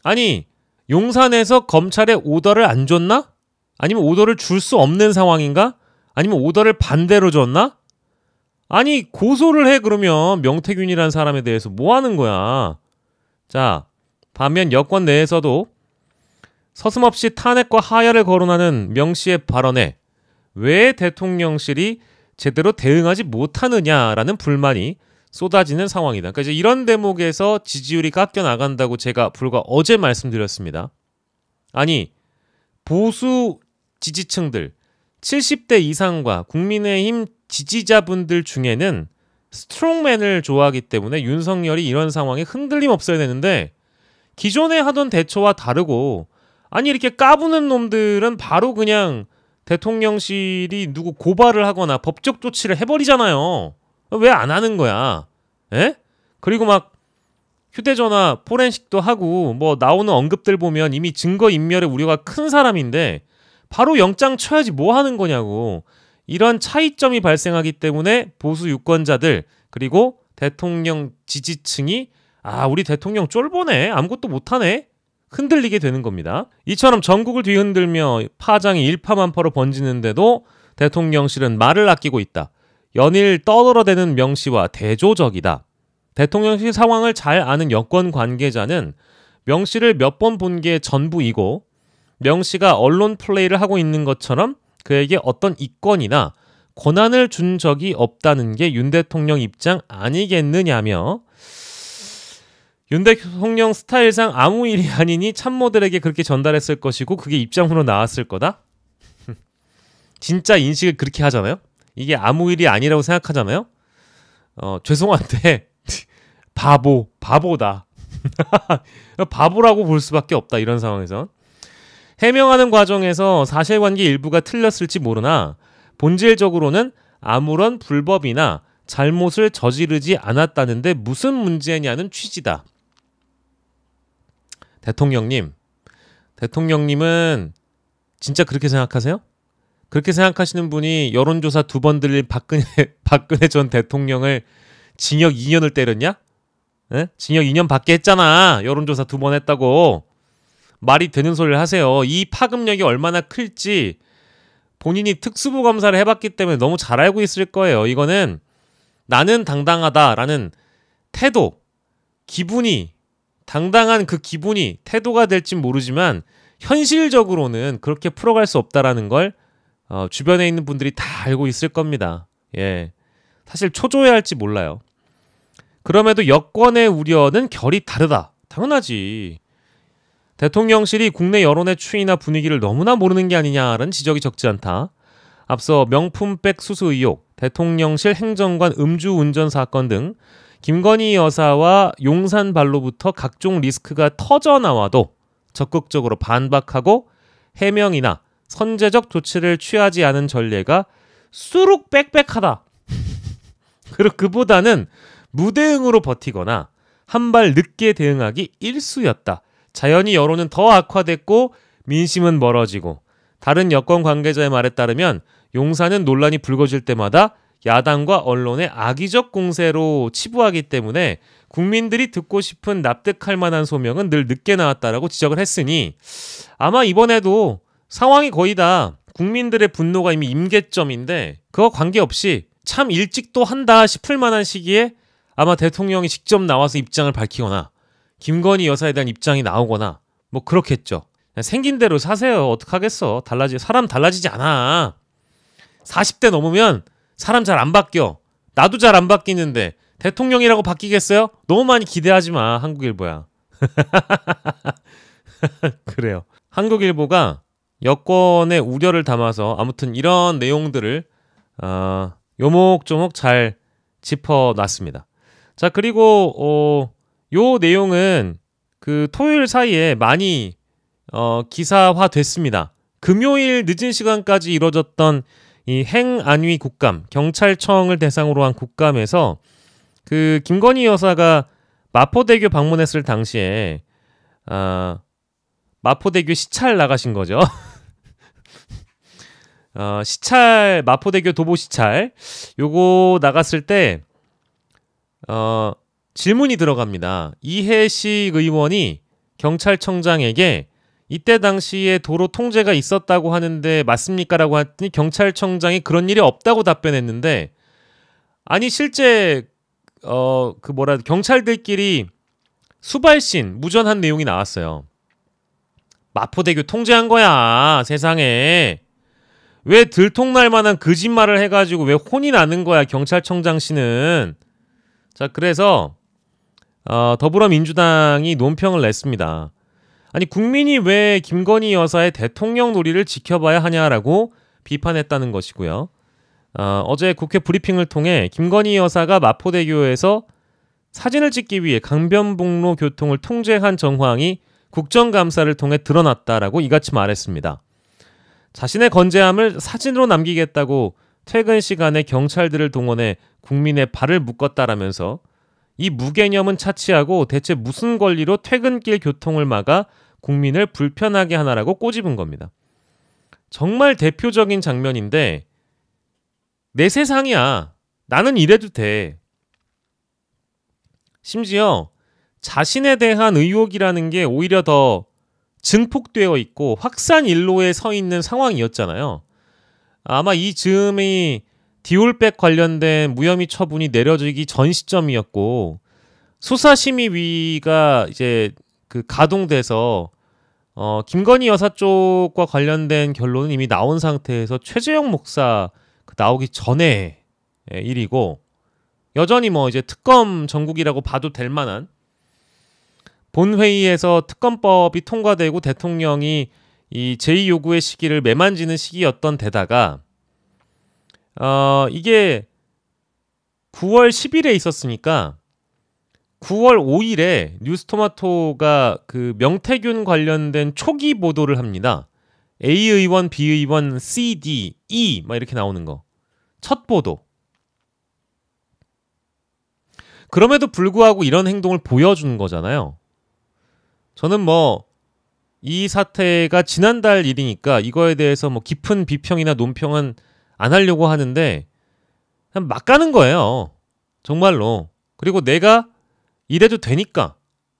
아니, 용산에서 검찰에 오더를 안 줬나? 아니면 오더를 줄 수 없는 상황인가? 아니면 오더를 반대로 줬나? 아니, 고소를 해 그러면 명태균이라는 사람에 대해서 뭐 하는 거야. 자, 반면 여권 내에서도 서슴없이 탄핵과 하야를 거론하는 명 씨의 발언에 왜 대통령실이 제대로 대응하지 못하느냐라는 불만이 쏟아지는 상황이다. 그러니까 이제 이런 대목에서 지지율이 깎여 나간다고 제가 불과 어제 말씀드렸습니다. 아니, 보수 지지층들 70대 이상과 국민의힘 지지자분들 중에는 스트롱맨을 좋아하기 때문에 윤석열이 이런 상황에 흔들림 없어야 되는데 기존에 하던 대처와 다르고, 아니 이렇게 까부는 놈들은 바로 그냥 대통령실이 누구 고발을 하거나 법적 조치를 해버리잖아요. 왜 안 하는 거야? 에? 그리고 막 휴대전화 포렌식도 하고 뭐 나오는 언급들 보면 이미 증거인멸의 우려가 큰 사람인데 바로 영장 쳐야지 뭐 하는 거냐고. 이런 차이점이 발생하기 때문에 보수 유권자들 그리고 대통령 지지층이 우리 대통령 쫄보네, 아무것도 못하네, 흔들리게 되는 겁니다. 이처럼 전국을 뒤흔들며 파장이 일파만파로 번지는데도 대통령실은 말을 아끼고 있다. 연일 떠들어대는 명씨와 대조적이다. 대통령실 상황을 잘 아는 여권 관계자는 명 씨를 몇 번 본 게 전부이고 명 씨가 언론 플레이를 하고 있는 것처럼 그에게 어떤 이권이나 권한을 준 적이 없다는 게 윤 대통령 입장 아니겠느냐며 윤 대통령 스타일상 아무 일이 아니니 참모들에게 그렇게 전달했을 것이고 그게 입장으로 나왔을 거다? 진짜 인식을 그렇게 하잖아요? 이게 아무 일이 아니라고 생각하잖아요? 죄송한데 바보다. 바보라고 볼 수밖에 없다. 이런 상황에서. 해명하는 과정에서 사실관계 일부가 틀렸을지 모르나 본질적으로는 아무런 불법이나 잘못을 저지르지 않았다는데 무슨 문제냐는 취지다. 대통령님은 진짜 그렇게 생각하세요? 그렇게 생각하시는 분이 여론조사 2번 들린 박근혜 전 대통령을 징역 2년을 때렸냐? 에? 징역 2년 받게 했잖아. 여론조사 2번 했다고. 말이 되는 소리를 하세요. 이 파급력이 얼마나 클지 본인이 특수부 검사를 해봤기 때문에 너무 잘 알고 있을 거예요. 이거는 나는 당당하다라는 태도, 기분이, 당당한 그 기분이 태도가 될진 모르지만 현실적으로는 그렇게 풀어갈 수 없다라는 걸 주변에 있는 분들이 다 알고 있을 겁니다. 예, 사실 초조해 할지 몰라요. 그럼에도 여권의 우려는 결이 다르다. 당연하지. 대통령실이 국내 여론의 추이나 분위기를 너무나 모르는 게 아니냐라는 지적이 적지 않다. 앞서 명품백 수수 의혹, 대통령실 행정관 음주운전 사건 등 김건희 여사와 용산발로부터 각종 리스크가 터져나와도 적극적으로 반박하고 해명이나 선제적 조치를 취하지 않은 전례가 수룩 빽빽하다. 그리고 그보다는 무대응으로 버티거나 한 발 늦게 대응하기 일쑤였다. 자연히 여론은 더 악화됐고 민심은 멀어지고 다른 여권 관계자의 말에 따르면 용산은 논란이 불거질 때마다 야당과 언론의 악의적 공세로 치부하기 때문에 국민들이 듣고 싶은 납득할 만한 소명은 늘 늦게 나왔다라고 지적을 했으니 아마 이번에도 상황이 거의 다 국민들의 분노가 이미 임계점인데 그거 관계없이 참 일찍 또 한다 싶을 만한 시기에 아마 대통령이 직접 나와서 입장을 밝히거나 김건희 여사에 대한 입장이 나오거나 뭐 그렇겠죠. 생긴 대로 사세요. 어떡하겠어. 사람 달라지지 않아. 40대 넘으면 사람 잘 안 바뀌어. 나도 잘 안 바뀌는데 대통령이라고 바뀌겠어요? 너무 많이 기대하지 마. 한국일보야. 그래요. 한국일보가 여권의 우려를 담아서 아무튼 이런 내용들을 요목조목 잘 짚어놨습니다. 자, 그리고 요 내용은 그 토요일 사이에 많이 기사화됐습니다. 금요일 늦은 시간까지 이뤄졌던 이 행안위 국감, 경찰청을 대상으로 한 국감에서 그 김건희 여사가 마포대교 방문했을 당시에 마포대교 시찰 나가신 거죠. 시찰, 마포대교 도보 시찰 요거 나갔을 때 질문이 들어갑니다. 이해식 의원이 경찰청장에게 이때 당시에 도로 통제가 있었다고 하는데 맞습니까? 라고 했더니 경찰청장이 그런 일이 없다고 답변했는데 아니 실제 경찰들끼리 수발신 무전한 내용이 나왔어요. 마포대교 통제한 거야. 세상에. 왜 들통날 만한 거짓말을 해가지고 왜 혼이 나는 거야. 경찰청장 씨는. 자, 그래서 더불어민주당이 논평을 냈습니다. 아니 국민이 왜 김건희 여사의 대통령 놀이를 지켜봐야 하냐라고 비판했다는 것이고요. 어제 국회 브리핑을 통해 김건희 여사가 마포대교에서 사진을 찍기 위해 강변북로 교통을 통제한 정황이 국정감사를 통해 드러났다라고 이같이 말했습니다. 자신의 건재함을 사진으로 남기겠다고 퇴근 시간에 경찰들을 동원해 국민의 발을 묶었다라면서 이 무개념은 차치하고 대체 무슨 권리로 퇴근길 교통을 막아 국민을 불편하게 하나라고 꼬집은 겁니다. 정말 대표적인 장면인데 내 세상이야. 나는 이래도 돼. 심지어 자신에 대한 의혹이라는 게 오히려 더 증폭되어 있고 확산 일로에 서 있는 상황이었잖아요. 아마 이 즈음이 디올백 관련된 무혐의 처분이 내려지기 전 시점이었고 수사심의위가 이제 그 가동돼서 김건희 여사 쪽과 관련된 결론은 이미 나온 상태에서 최재형 목사 나오기 전에 일이고, 여전히 뭐 이제 특검 전국이라고 봐도 될 만한, 본회의에서 특검법이 통과되고 대통령이 이 제2요구의 시기를 매만지는 시기였던 데다가 이게 9월 10일에 있었으니까 9월 5일에 뉴스토마토가 그 명태균 관련된 초기 보도를 합니다. A 의원, B 의원, C, D, E 막 이렇게 나오는 거. 첫 보도. 그럼에도 불구하고 이런 행동을 보여준 거잖아요. 저는 뭐 이 사태가 지난달 일이니까 이거에 대해서 뭐 깊은 비평이나 논평은 안 하려고 하는데 그냥 막 가는 거예요. 정말로. 그리고 내가 이래도 되니까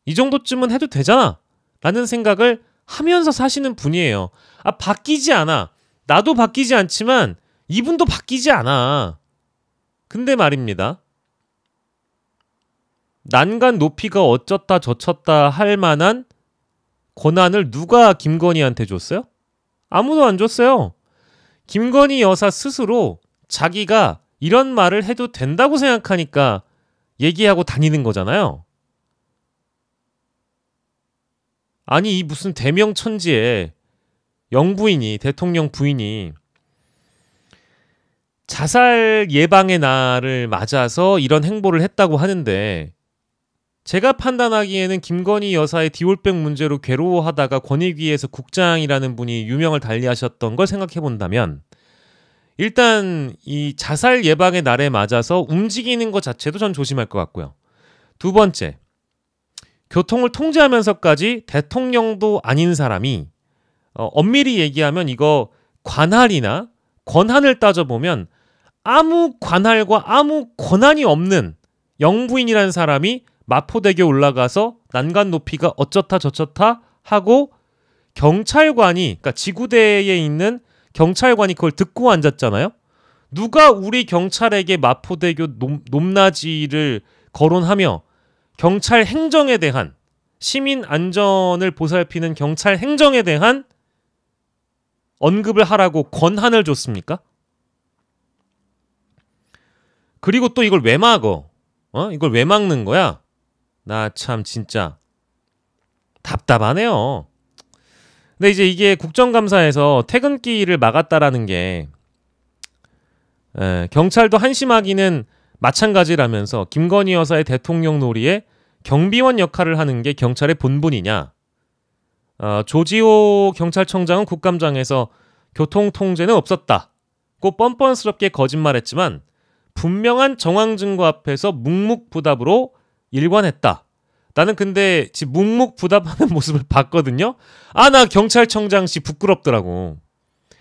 이 정도쯤은 해도 되잖아 라는 생각을 하면서 사시는 분이에요. 바뀌지 않아. 나도 바뀌지 않지만 이분도 바뀌지 않아. 근데 말입니다. 난간 높이가 어쩌다 저쳤다 할 만한 권한을 누가 김건희한테 줬어요? 아무도 안 줬어요. 김건희 여사 스스로 자기가 이런 말을 해도 된다고 생각하니까 얘기하고 다니는 거잖아요. 아니 이 무슨 대명천지에 영부인이, 대통령 부인이 자살 예방의 날을 맞아서 이런 행보를 했다고 하는데, 제가 판단하기에는 김건희 여사의 디올백 문제로 괴로워하다가 권익위에서 국장이라는 분이 유명을 달리하셨던 걸 생각해 본다면, 일단 이 자살 예방의 날에 맞아서 움직이는 것 자체도 전 조심할 것 같고요. 두 번째, 교통을 통제하면서까지 대통령도 아닌 사람이 엄밀히 얘기하면 이거 관할이나 권한을 따져보면 아무 관할과 아무 권한이 없는 영부인이라는 사람이 마포대교 올라가서 난간 높이가 어쩌다 저쩌다 하고 경찰관이, 그러니까 지구대에 있는 경찰관이 그걸 듣고 앉았잖아요. 누가 우리 경찰에게 마포대교 높낮이를 거론하며 경찰 행정에 대한, 시민 안전을 보살피는 경찰 행정에 대한 언급을 하라고 권한을 줬습니까? 그리고 또 이걸 왜 막어? 이걸 왜 막는 거야? 나 참 진짜 답답하네요. 근데 이제 이게 국정감사에서 퇴근길을 막았다라는 게 경찰도 한심하기는 마찬가지라면서 김건희 여사의 대통령 놀이에 경비원 역할을 하는 게 경찰의 본분이냐. 조지호 경찰청장은 국감장에서 교통통제는 없었다고 뻔뻔스럽게 거짓말했지만 분명한 정황 증거 앞에서 묵묵부답으로 일관했다. 나는 근데 지금 묵묵부답하는 모습을 봤거든요. 나 경찰청장 씨 부끄럽더라고.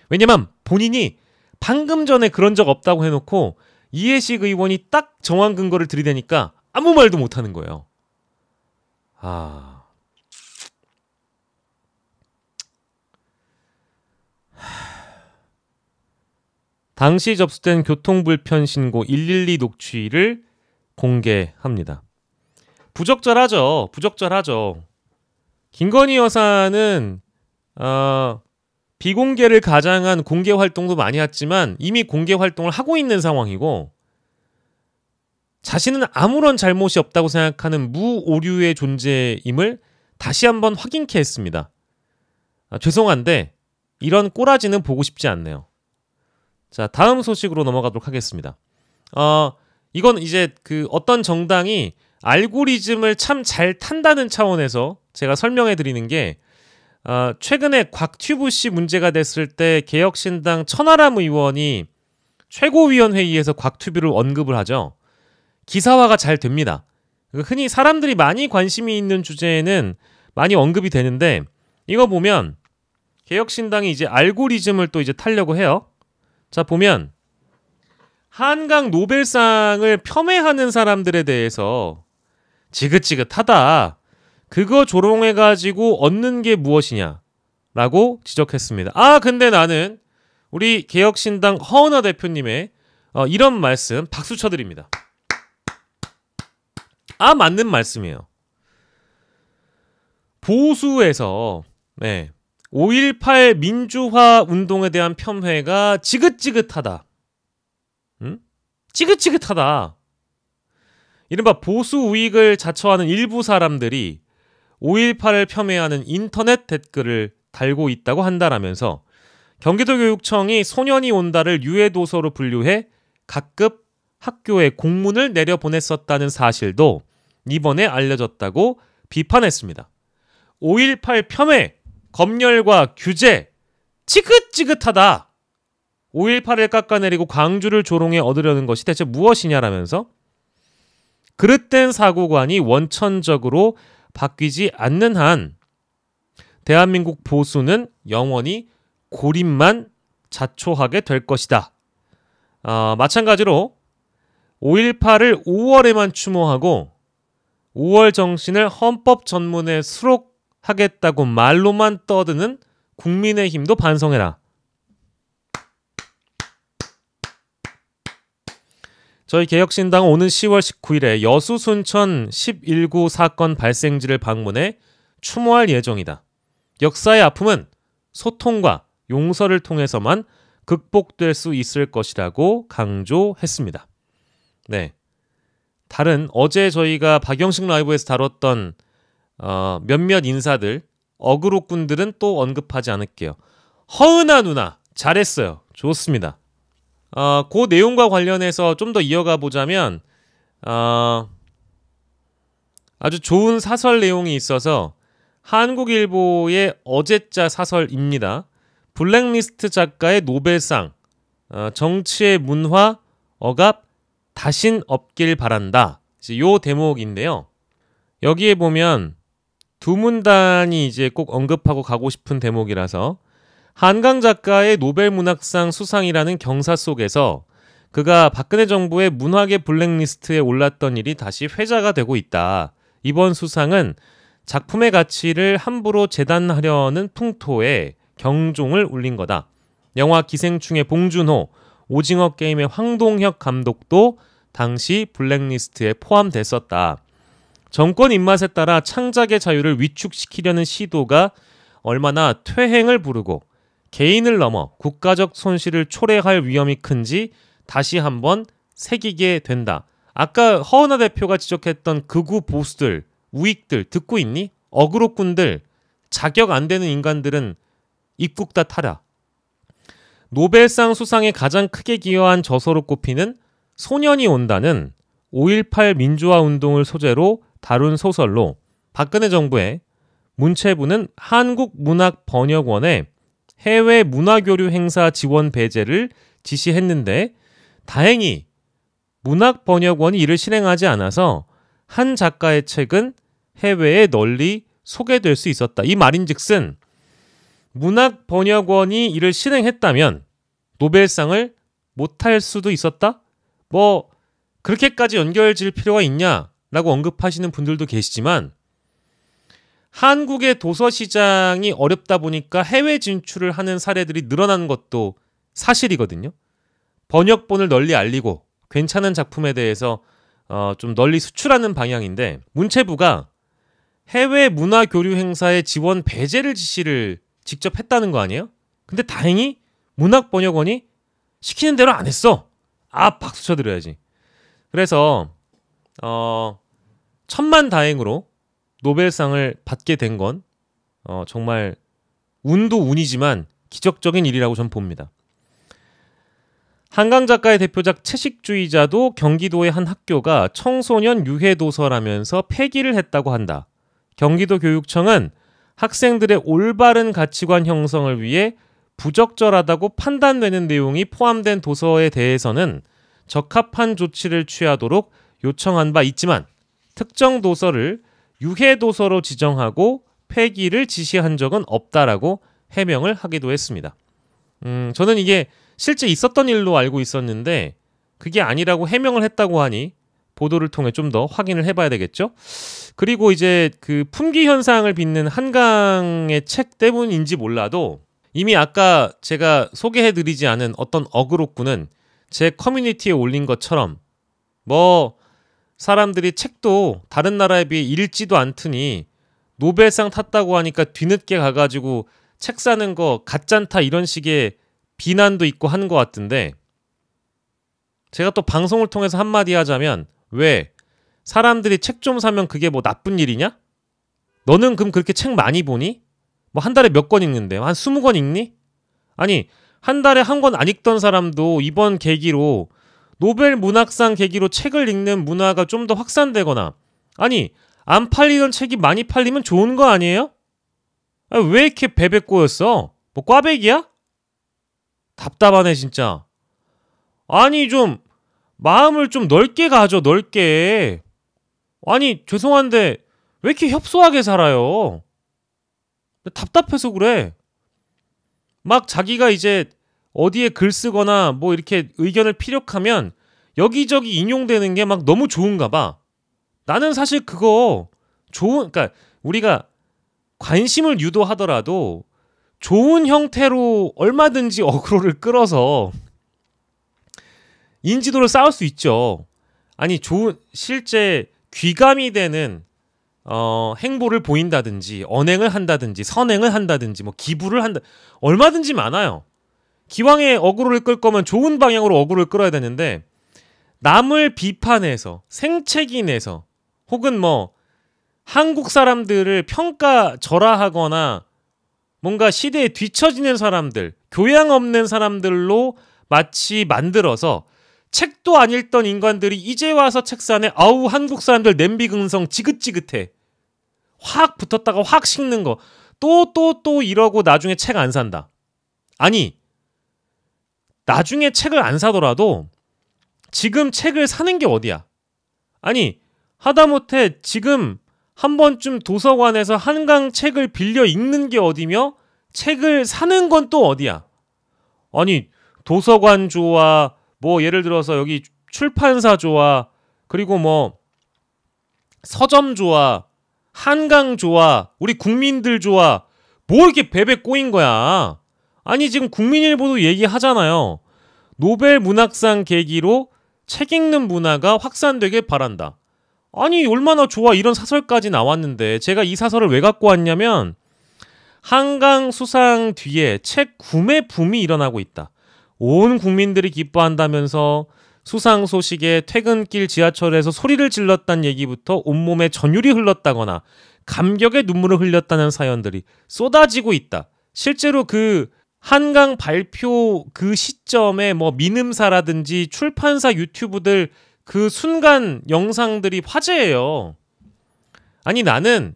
왜냐면 본인이 방금 전에 그런 적 없다고 해놓고 이해식 의원이 딱 정황 근거를 들이대니까 아무 말도 못하는 거예요. 당시 접수된 교통불편 신고 112 녹취를 공개합니다. 부적절하죠. 김건희 여사는 비공개를 가장한 공개 활동도 많이 했지만 이미 공개 활동을 하고 있는 상황이고, 자신은 아무런 잘못이 없다고 생각하는 무오류의 존재임을 다시 한번 확인케 했습니다. 죄송한데 이런 꼬라지는 보고 싶지 않네요. 자, 다음 소식으로 넘어가도록 하겠습니다. 이건 이제 그 어떤 정당이 알고리즘을 참 잘 탄다는 차원에서 제가 설명해 드리는 게, 최근에 곽튜브 씨 문제가 됐을 때 개혁신당 천하람 의원이 최고위원회의에서 곽튜브를 언급을 하죠. 기사화가 잘 됩니다. 흔히 사람들이 많이 관심이 있는 주제에는 많이 언급이 되는데, 이거 보면 개혁신당이 이제 알고리즘을 또 이제 타려고 해요. 자, 보면 한강 노벨상을 폄훼하는 사람들에 대해서 지긋지긋하다. 그거 조롱해가지고 얻는 게 무엇이냐 라고 지적했습니다. 근데 나는 우리 개혁신당 허은하 대표님의 이런 말씀 박수 쳐드립니다. 맞는 말씀이에요. 보수에서 5.18 민주화 운동에 대한 폄훼가 지긋지긋하다. 지긋지긋하다. 이른바 보수 우익을 자처하는 일부 사람들이 5.18을 폄훼하는 인터넷 댓글을 달고 있다고 한다라면서 경기도교육청이 소년이 온다를 유해도서로 분류해 각급 학교에 공문을 내려보냈었다는 사실도 이번에 알려졌다고 비판했습니다. 5.18 폄훼, 검열과 규제, 지긋지긋하다. 5.18을 깎아내리고 광주를 조롱해 얻으려는 것이 대체 무엇이냐라면서 그릇된 사고관이 원천적으로 바뀌지 않는 한 대한민국 보수는 영원히 고립만 자초하게 될 것이다. 마찬가지로 5.18을 5월에만 추모하고 5월 정신을 헌법 전문에 수록하겠다고 말로만 떠드는 국민의힘도 반성해라. 저희 개혁신당은 오는 10월 19일에 여수 순천 11구 사건 발생지를 방문해 추모할 예정이다. 역사의 아픔은 소통과 용서를 통해서만 극복될 수 있을 것이라고 강조했습니다. 네, 다른 어제 저희가 박영식 라이브에서 다뤘던 몇몇 인사들, 어그로꾼들은 또 언급하지 않을게요. 허은아 누나 잘했어요. 좋습니다. 그 내용과 관련해서 좀 더 이어가 보자면 아주 좋은 사설 내용이 있어서 한국일보의 어제자 사설입니다. 블랙리스트 작가의 노벨상, 정치의 문화 억압 다신 없길 바란다. 요 대목인데요. 여기에 보면 두 문단이 이제 꼭 언급하고 가고 싶은 대목이라서 한강 작가의 노벨문학상 수상이라는 경사 속에서 그가 박근혜 정부의 문학의 블랙리스트에 올랐던 일이 다시 회자가 되고 있다. 이번 수상은 작품의 가치를 함부로 재단하려는 풍토에 경종을 울린 거다. 영화 기생충의 봉준호, 오징어 게임의 황동혁 감독도 당시 블랙리스트에 포함됐었다. 정권 입맛에 따라 창작의 자유를 위축시키려는 시도가 얼마나 퇴행을 부르고 개인을 넘어 국가적 손실을 초래할 위험이 큰지 다시 한번 새기게 된다. 아까 허은하 대표가 지적했던 극우 보수들, 우익들 듣고 있니? 어그로꾼들, 자격 안 되는 인간들은 입국 다 타라. 노벨상 수상에 가장 크게 기여한 저서로 꼽히는 소년이 온다는 5.18 민주화 운동을 소재로 다룬 소설로 박근혜 정부의 문체부는 한국문학번역원에 해외 문화교류 행사 지원 배제를 지시했는데 다행히 문학번역원이 이를 실행하지 않아서 한 작가의 책은 해외에 널리 소개될 수 있었다. 이 말인즉슨 문학번역원이 이를 실행했다면 노벨상을 못할 수도 있었다? 뭐 그렇게까지 연결질 필요가 있냐라고 언급하시는 분들도 계시지만 한국의 도서 시장이 어렵다 보니까 해외 진출을 하는 사례들이 늘어나는 것도 사실이거든요. 번역본을 널리 알리고 괜찮은 작품에 대해서 좀 널리 수출하는 방향인데 문체부가 해외 문화 교류 행사에 지원 배제를 지시를 직접 했다는 거 아니에요? 근데 다행히 문학번역원이 시키는 대로 안 했어. 박수 쳐드려야지. 그래서 천만다행으로 노벨상을 받게 된 건 정말 운도 운이지만 기적적인 일이라고 전 봅니다. 한강 작가의 대표작 채식주의자도 경기도의 한 학교가 청소년 유해 도서라면서 폐기를 했다고 한다. 경기도 교육청은 학생들의 올바른 가치관 형성을 위해 부적절하다고 판단되는 내용이 포함된 도서에 대해서는 적합한 조치를 취하도록 요청한 바 있지만 특정 도서를 유해 도서로 지정하고 폐기를 지시한 적은 없다라고 해명을 하기도 했습니다. 저는 이게 실제 있었던 일로 알고 있었는데 그게 아니라고 해명을 했다고 하니 보도를 통해 좀 더 확인을 해봐야 되겠죠. 그리고 이제 그 품귀 현상을 빚는 한강의 책 때문인지 몰라도 이미 아까 제가 소개해드리지 않은 어떤 어그로꾼은 제 커뮤니티에 올린 것처럼 뭐 사람들이 책도 다른 나라에 비해 읽지도 않더니 노벨상 탔다고 하니까 뒤늦게 가가지고 책 사는 거 가짠타 이런 식의 비난도 있고 하는 것 같은데, 제가 또 방송을 통해서 한마디 하자면, 왜 사람들이 책 좀 사면 그게 뭐 나쁜 일이냐? 너는 그럼 그렇게 책 많이 보니? 뭐 한 달에 몇 권 읽는데? 한 20권 읽니? 아니, 한 달에 한 권 안 읽던 사람도 이번 계기로, 노벨 문학상 계기로 책을 읽는 문화가 좀 더 확산되거나, 아니 안 팔리던 책이 많이 팔리면 좋은 거 아니에요? 아니, 왜 이렇게 베베 꼬였어? 뭐 꽈배기야? 답답하네 진짜. 아니 좀 마음을 좀 넓게 가져, 넓게. 아니 죄송한데 왜 이렇게 협소하게 살아요? 답답해서 그래. 막 자기가 이제 어디에 글 쓰거나 뭐 이렇게 의견을 피력하면 여기저기 인용되는 게 막 너무 좋은가 봐. 나는 사실 그거 그러니까 우리가 관심을 유도하더라도 좋은 형태로 얼마든지 어그로를 끌어서 인지도를 쌓을 수 있죠. 아니 실제 귀감이 되는 행보를 보인다든지 언행을 한다든지 선행을 한다든지 뭐 기부를 한다, 얼마든지 많아요. 기왕에 어그로를 끌 거면 좋은 방향으로 어그로를 끌어야 되는데, 남을 비판해서 생채기내서 혹은 뭐 한국 사람들을 평가절하하거나 뭔가 시대에 뒤처지는 사람들, 교양 없는 사람들로 마치 만들어서, 책도 안 읽던 인간들이 이제 와서 책 사네, 아우 한국 사람들 냄비근성 지긋지긋해, 확 붙었다가 확 식는 거, 또 이러고 나중에 책 안 산다. 아니 나중에 책을 안 사더라도 지금 책을 사는 게 어디야? 아니 하다못해 지금 한 번쯤 도서관에서 한강 책을 빌려 읽는 게 어디며 책을 사는 건 또 어디야? 아니 도서관 좋아, 뭐 예를 들어서 여기 출판사 좋아, 그리고 뭐 서점 좋아, 한강 좋아, 우리 국민들 좋아, 뭐 이렇게 베베 꼬인 거야? 아니 지금 국민일보도 얘기하잖아요. 노벨 문학상 계기로 책 읽는 문화가 확산되길 바란다. 아니 얼마나 좋아, 이런 사설까지 나왔는데. 제가 이 사설을 왜 갖고 왔냐면, 한강 수상 뒤에 책 구매 붐이 일어나고 있다. 온 국민들이 기뻐한다면서 수상 소식에 퇴근길 지하철에서 소리를 질렀다는 얘기부터 온몸에 전율이 흘렀다거나 감격의 눈물을 흘렸다는 사연들이 쏟아지고 있다. 실제로 그 한강 발표 그 시점에 뭐 민음사라든지 출판사 유튜브들 그 순간 영상들이 화제예요. 아니 나는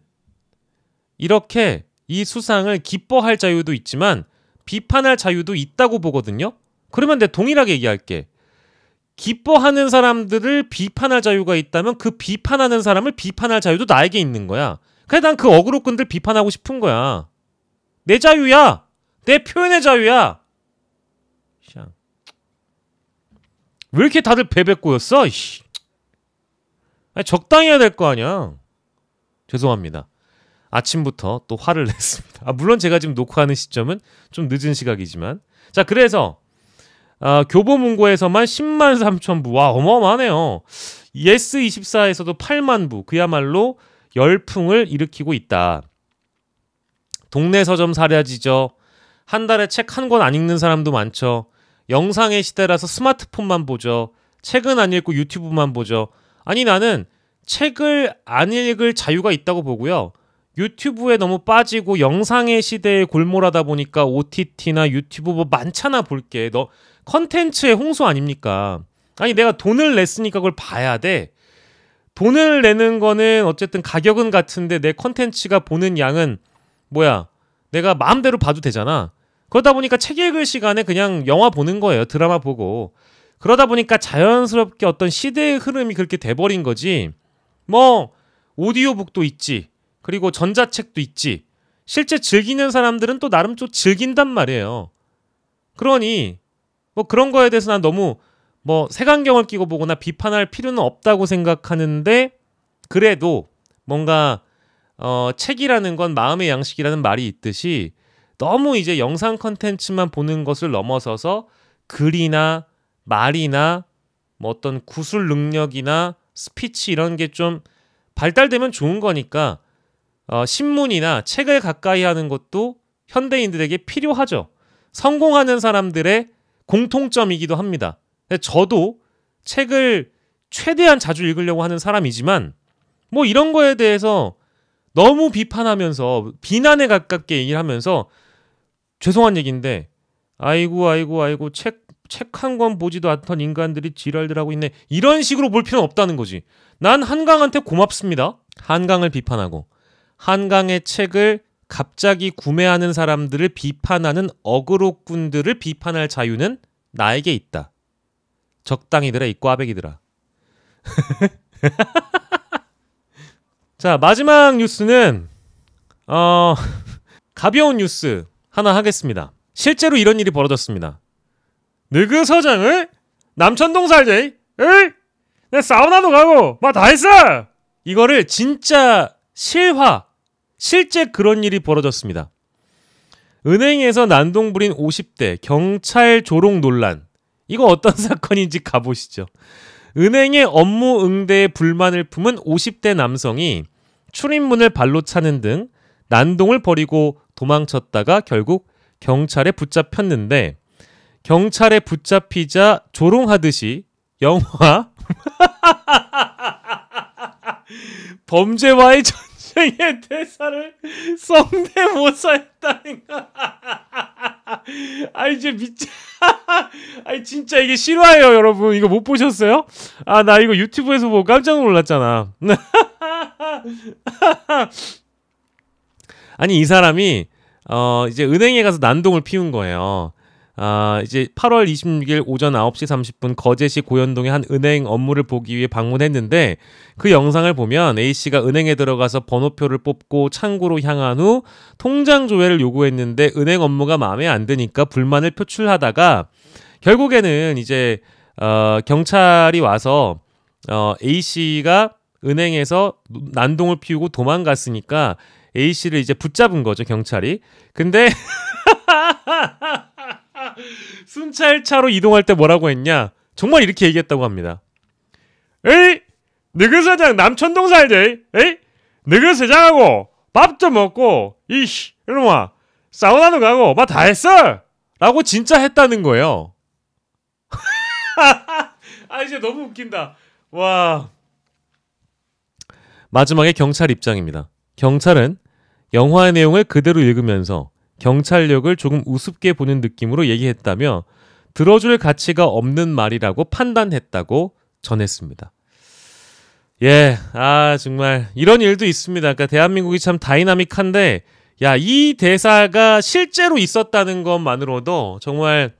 이렇게 이 수상을 기뻐할 자유도 있지만 비판할 자유도 있다고 보거든요. 그러면 내가 동일하게 얘기할게. 기뻐하는 사람들을 비판할 자유가 있다면 그 비판하는 사람을 비판할 자유도 나에게 있는 거야. 그래 난 그 어그로꾼들 비판하고 싶은 거야. 내 자유야. 내 표현의 자유야. 왜 이렇게 다들 베베 꼬였어? 아니, 적당히 해야 될 거 아니야. 죄송합니다. 아침부터 또 화를 냈습니다. 물론 제가 지금 녹화하는 시점은 좀 늦은 시각이지만, 자 그래서 교보문고에서만 10만 3천 부, 와 어마어마하네요. 예스24에서도 8만 부, 그야말로 열풍을 일으키고 있다. 동네 서점 사려지죠. 한 달에 책 한 권 안 읽는 사람도 많죠. 영상의 시대라서 스마트폰만 보죠. 책은 안 읽고 유튜브만 보죠. 아니 나는 책을 안 읽을 자유가 있다고 보고요. 유튜브에 너무 빠지고 영상의 시대에 골몰하다 보니까 OTT나 유튜브 뭐 많잖아 볼게. 너 컨텐츠의 홍수 아닙니까? 아니 내가 돈을 냈으니까 그걸 봐야 돼. 돈을 내는 거는 어쨌든 가격은 같은데 내 컨텐츠가 보는 양은 뭐야? 내가 마음대로 봐도 되잖아. 그러다 보니까 책 읽을 시간에 그냥 영화 보는 거예요. 드라마 보고. 그러다 보니까 자연스럽게 어떤 시대의 흐름이 그렇게 돼버린 거지. 뭐 오디오북도 있지. 그리고 전자책도 있지. 실제 즐기는 사람들은 또 나름 또 즐긴단 말이에요. 그러니 뭐 그런 거에 대해서 난 너무 뭐 색안경을 끼고 보거나 비판할 필요는 없다고 생각하는데, 그래도 뭔가 책이라는 건 마음의 양식이라는 말이 있듯이 너무 이제 영상 컨텐츠만 보는 것을 넘어서서 글이나 말이나 뭐 어떤 구술 능력이나 스피치 이런 게 좀 발달되면 좋은 거니까 신문이나 책을 가까이 하는 것도 현대인들에게 필요하죠. 성공하는 사람들의 공통점이기도 합니다. 저도 책을 최대한 자주 읽으려고 하는 사람이지만 뭐 이런 거에 대해서 너무 비판하면서 비난에 가깝게 얘기를 하면서 죄송한 얘기인데 아이고 책 한 권 보지도 않던 인간들이 지랄들 하고 있네. 이런 식으로 볼 필요는 없다는 거지. 난 한강한테 고맙습니다. 한강을 비판하고 한강의 책을 갑자기 구매하는 사람들을 비판하는 어그로꾼들을 비판할 자유는 나에게 있다. 적당히들아 이 꽈배기들아. 자, 마지막 뉴스는 가벼운 뉴스 하나 하겠습니다. 실제로 이런 일이 벌어졌습니다. 너그 서장을 남천동 살지? 응? 내 사우나도 가고 막 다 했어. 이거를 진짜 실제 그런 일이 벌어졌습니다. 은행에서 난동 부린 50대 경찰 조롱 논란. 이거 어떤 사건인지 가보시죠. 은행의 업무 응대에 불만을 품은 50대 남성이 출입문을 발로 차는 등 난동을 벌이고 도망쳤다가 결국 경찰에 붙잡혔는데 경찰에 붙잡히자 조롱하듯이 영화 범죄와의 전쟁의 대사를 성대모사했다니까. 아 이제 아니 진짜 이게 실화예요, 여러분. 이거 못 보셨어요? 아 나 이거 유튜브에서 보고 깜짝 놀랐잖아. 아니 이 사람이 이제 은행에 가서 난동을 피운 거예요. 이제 8월 26일 오전 9시 30분 거제시 고현동의 한 은행 업무를 보기 위해 방문했는데 그 영상을 보면 A씨가 은행에 들어가서 번호표를 뽑고 창구로 향한 후 통장 조회를 요구했는데 은행 업무가 마음에 안 드니까 불만을 표출하다가 결국에는 이제 경찰이 와서 A씨가 은행에서 난동을 피우고 도망갔으니까 A씨를 이제 붙잡은 거죠, 경찰이. 근데 순찰차로 이동할 때 뭐라고 했냐? 정말 이렇게 얘기했다고 합니다. 에이, 너그 사장 남천동 살지? 에이, 너그 사장하고 밥도 먹고 이씨 이놈아 사우나도 가고 막 다 했어! 라고 진짜 했다는 거예요. 아 이제 너무 웃긴다. 와. 마지막에 경찰 입장입니다. 경찰은 영화의 내용을 그대로 읽으면서 경찰력을 조금 우습게 보는 느낌으로 얘기했다며 들어줄 가치가 없는 말이라고 판단했다고 전했습니다. 예, 정말 이런 일도 있습니다. 그러니까 대한민국이 참 다이나믹한데 야, 이 대사가 실제로 있었다는 것만으로도 정말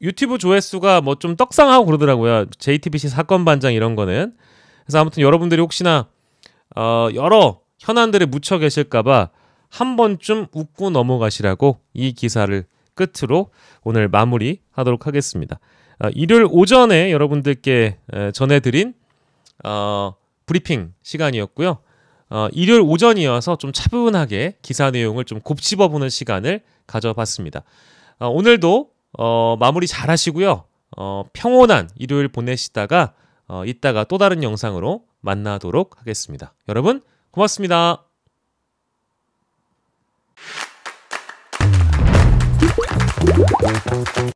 유튜브 조회수가 뭐 좀 떡상하고 그러더라고요. JTBC 사건 반장 이런 거는. 그래서 아무튼 여러분들이 혹시나 여러 현안들에 묻혀 계실까봐 한 번쯤 웃고 넘어가시라고 이 기사를 끝으로 오늘 마무리하도록 하겠습니다. 일요일 오전에 여러분들께 전해드린 브리핑 시간이었고요. 일요일 오전이어서 좀 차분하게 기사 내용을 좀 곱씹어보는 시간을 가져봤습니다. 오늘도 마무리 잘 하시고요. 평온한 일요일 보내시다가 이따가 또 다른 영상으로 만나도록 하겠습니다. 여러분 고맙습니다.